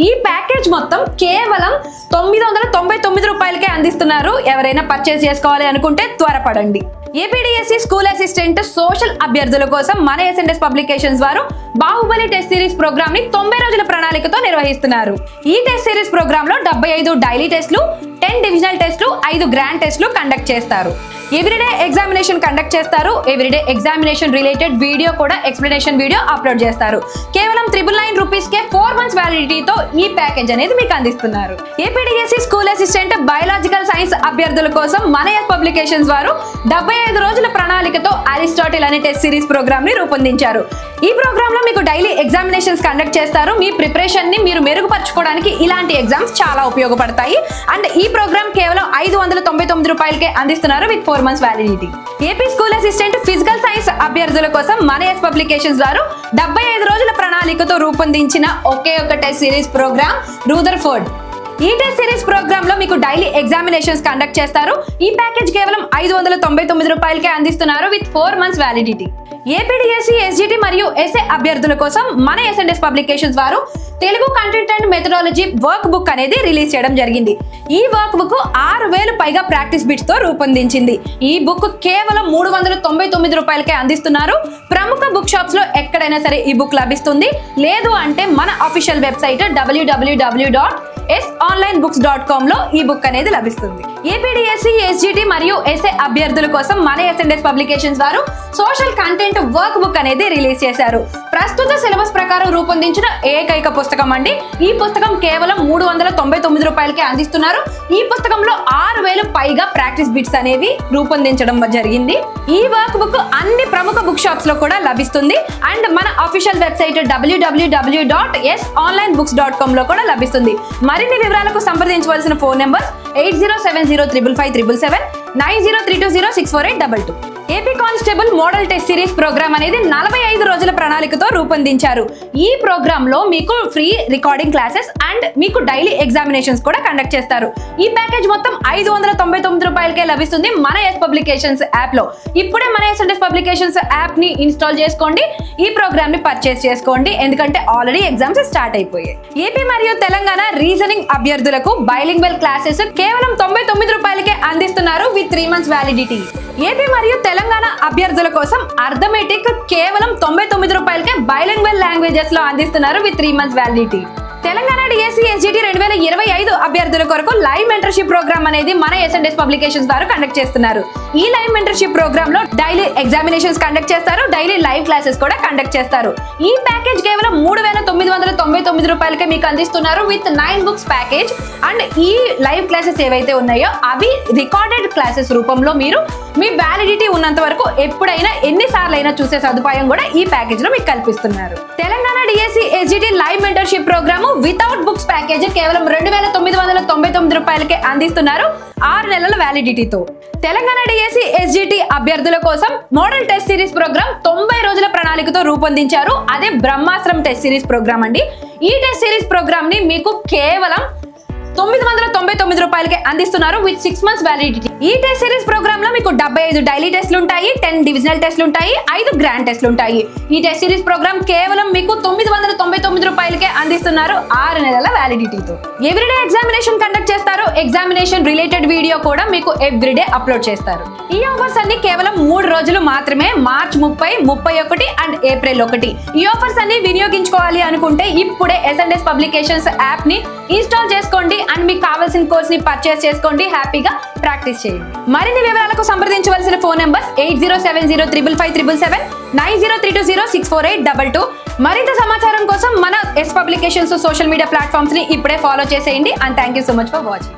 ఈ ప్యాకేజ్ మొత్తం కేవలం 999 రూపాయలకే అందిస్తున్నారు. ఎవరైనా పర్చేస్ చేసుకోవాలి అనుకుంటే త్వరపడండి. ఏపీడీఎస్సీ స్కూల్ అసిస్టెంట్ సోషల్ అభ్యర్థుల కోసం మన ఎస్ఎన్ఎస్ పబ్లికేషన్స్ వారు బాహుబలి టెస్ట్ సిరీస్ ప్రోగ్రామ్ ని 90 రోజుల ప్రణాళికతో నిర్వహిస్తున్నారు. ఈ టెస్ట్ సిరీస్ ప్రోగ్రామ్ లో 75 డైలీ టెస్ట్లు, 10 డివిజనల్ టెస్ట్లు, 5 గ్రాండ్ టెస్ట్లు కండక్ట్ చేస్తారు. ఎవ్రీడే ఎగ్జామినేషన్ కండక్ట్ చేస్తారు. ఎవ్రీడే ఎగ్జామినేషన్ రిలేటెడ్ వీడియో కూడా ఎక్స్ప్లెనేషన్ వీడియో అప్లోడ్ చేస్తారు. కేవలం 999 రూపీస్కే 4 months వ్యాలిడిటీతో ఈ ప్యాకేజ్ అనేది మీకు అందిస్తున్నారు. APDSC school assistant biological science అభ్యర్థుల కోసం మన పబ్లికేషన్స్ వారు 75 రోజుల ప్రణాళికతో అరిస్టాటిల్ అనే టెస్ట్ సిరీస్ ప్రోగ్రామ్ ని రూపొందించారు. ఈ ప్రోగ్రామ్ లో మీకు డైలీ ఎగ్జామినేషన్స్ కండక్ట్ చేస్తారు. మీ ప్రిపరేషన్ ని మీరు మెరుగుపరచుకోవడానికి ఇలాంటి ఎగ్జామ్స్ చాలా ఉపయోగపడతాయి. అండ్ ఈ ప్రోగ్రామ్ కేవలం 599 రూపాయలకే అందిస్తున్నారు with 4 months validity. AP school assistant physical science అభ్యర్థుల కోసం మన ఎస్ పబ్లికేషన్స్ వారు 75 రోజుల ప్రణాళికతో రూపొందించిన ఒకే ఒక టెస్ట్ సిరీస్ ప్రోగ్రామ్ రూదర్ఫోర్డ్. ఈ టెస్ట్ సిరీస్ ప్రోగ్రామ్ లో మీకు డైలీ ఎగ్జామినేషన్స్ కండక్ట్ చేస్తారు. ఈ ప్యాకేజ్ కేవలం 599 రూపాయలకే అందిస్తున్నారు with 4 months validity. APDSC SGT మరియు ఎస్ఏ అభ్యర్థుల కోసం మన ఎస్ఎన్ఎస్ పబ్లికేషన్స్ వారు Telugu content and methodology work book అనేది రిలీజ్ చేయడం జరిగింది. ఈ వర్క్ బుక్ 6000 పైగా ప్రాక్టీస్ బిట్స్ తో రూపొందించింది. ఈ బుక్ కేవలం 399 రూపాయలకే అందిస్తున్నారు. ప్రముఖ బుక్ షాప్స్ లో ఎక్కడైనా సరే ఈ బుక్ లభిస్తుంది. లేదు అంటే మన అఫీషియల్ వెబ్సైట్ www.sonlinebooks.com లో ఈ బుక్ అనేది లభిస్తుంది. ఏపీడీఎస్సీ ఎస్జిటి మరియు ఎస్ఏ అభ్యర్థుల కోసం మన ఎస్ఎన్ఎస్ పబ్లికేషన్స్ వారు సోషల్ కంటెంట్ వర్క్ బుక్ అనేది రిలీజ్ చేశారు. ప్రస్తుత సిలబస్ ప్రకారం రూపొందించిన ఏకైక పుస్తకం అండి. ఈ పుస్తకం కేవలం 399 రూపాయలకే అందిస్తున్నారు. ఈ పుస్తకంలో 6000 పైగా ప్రాక్టీస్ బిట్స్ అనేవి రూపొందించడం జరిగింది. ఈ వర్క్ బుక్ అన్ని ప్రముఖ బుక్ షాప్స్ లో కూడా లభిస్తుంది. అండ్ మన అఫీషియల్ వెబ్సైట్ www.sonlinebooks.com లో కూడా లభిస్తుంది. మరిన్ని వివరాలకు సంప్రదించవలసిన phone number 8070555577 9032064822. AP constable model test series program అనేది 45 రోజుల ప్రణాళికతో రూపొందించారు. ఈ ప్రోగ్రామ్ లో మీకు ఫ్రీ రికార్డింగ్ క్లాసెస్ అండ్ మీకు డైలీ ఎగ్జామినేషన్స్ కూడా కండక్ట్ చేస్తారు. ఈ ప్యాకేజ్ మొత్తం 599 రూపాయలకే లభిస్తుంది మన ఎస్ పబ్లికేషన్స్ యాప్ లో. ఇప్పుడే మన ఎస్ పబ్లికేషన్స్ యాప్ ని ఇన్స్టాల్ చేసుకోండి, ఈ ప్రోగ్రామ్ ని పర్చేస్ చేసుకోండి, ఎందుకంటే ఆల్రెడీ ఎగ్జామ్స్ స్టార్ట్ అయిపోయాయి. ఏపీ మరియు తెలంగాణ రీజనింగ్ అభ్యర్థులకు బైలింగ్వల్ క్లాసెస్ కేవలం 99 రూపాయలకే అందిస్తున్నారు విత్ 3 months వ్యాలిడిటీ. ఏపీ మరియు తెలంగాణ అభ్యర్థుల కోసం అర్థమెటిక్ కేవలం 99 రూపాయలకే బైలింగ్వల్ లాంగ్వేజెస్ లో అందిస్తున్నారు with 3 months validity. Telangana DSC SGT 2025 అభ్యర్థుల కొరకు లైవ్ మెంటర్షిప్ ప్రోగ్రామ్ అనేది మన ఎస్ఎండ్ఎస్ పబ్లికేషన్స్ ద్వారా కండక్ట్ చేస్తున్నారు. ఈ లైవ్ మెంటర్షిప్ ప్రోగ్రామ్ లో డైలీ ఎగ్జామినేషన్స్ కండక్ట్ చేస్తారు, డైలీ లైవ్ క్లాసెస్ కూడా కండక్ట్ చేస్తారు. ఈ ప్యాకేజ్ కేవలం 3999 రూపాయలకే మీకు అందిస్తున్నారు విత్ 9 books ప్యాకేజ్. అండ్ ఈ లైవ్ క్లాసెస్ ఏవైతే ఉన్నాయో అవి రికార్డెడ్ క్లాసెస్ రూపంలో మీరు మీ వ్యాలిడిటీ ఉన్నంత వరకు ఎప్పుడైనా ఎన్నిసార్లు అయినా చూసే సదుపాయం కూడా ఈ ప్యాకేజ్ లో మీకు కల్పిస్తున్నారు. Telangana DSC SGT live mentorship program without books package కేవలం 2999 రూపాయలకే అందిస్తున్నారు 6 నెలల వ్యాలిడిటీతో. తెలంగాణ డిఎస్సి ఎస్జిటి అభ్యర్థుల కోసం మోడల్ టెస్ట్ సిరీస్ ప్రోగ్రామ్ 90 రోజుల ప్రణాళికతో రూపొందించారు. అదే బ్రహ్మాస్త్రం టెస్ట్ సిరీస్ ప్రోగ్రామ్ అండి. ఈ టెస్ట్ సిరీస్ ప్రోగ్రామ్ ని మీకు కేవలం 999 రూపాయలకే అందిస్తున్నారు విత్ 6 months వ్యాలిడిటీ. ఈ టెస్ట్ సిరీస్ ప్రోగ్రామ్ లో మీకు 75 డైలీ టెస్ట్లు ఉంటాయి, 10 డివిజనల్ టెస్ట్లు ఉంటాయి, 5 గ్రాండ్ టెస్ట్లు ఉంటాయి. ఈ టెస్ట్ సిరీస్ ప్రోగ్రామ్ కేవలం మీకు 999 రూపాయలకే అందిస్తున్నారు 6 నెలల వ్యాలిడిటీతో. ఎవ్రీడే ఎగ్జామినేషన్ కండక్ట్ చేస్తారు, ఎగ్జామినేషన్ రిలేటెడ్ వీడియో కూడా మీకు ఎవ్రీడే అప్లోడ్ చేస్తారు. ఈ ఆఫర్స్ అన్ని కేవలం 3 రోజులు మాత్రమే, మార్చ్ 30, 31 అండ్ ఏప్రిల్ 1. ఈ ఆఫర్స్ అన్ని వినియోగించుకోవాలి అనుకుంటే ఇప్పుడే ఎస్ఎండ్ఎస్ పబ్లికేషన్స్ యాప్ ని ఇన్స్టాల్ చేసుకోండి అండ్ మీకు కావాల్సిన కోర్స్ ని పర్చేస్ చేసుకోండి, హ్యాపీగా ప్రాక్టీస్ చేయండి. మరిన్ని వివరాలకు సంప్రదించవలసిన ఫోన్ నంబర్స్ 80705577, 9032064822. మరింత సమాచారం కోసం మన yes publications social media platforms ని ఇప్పుడే ఫాలో చేసేయండి. And thank you so much for watching.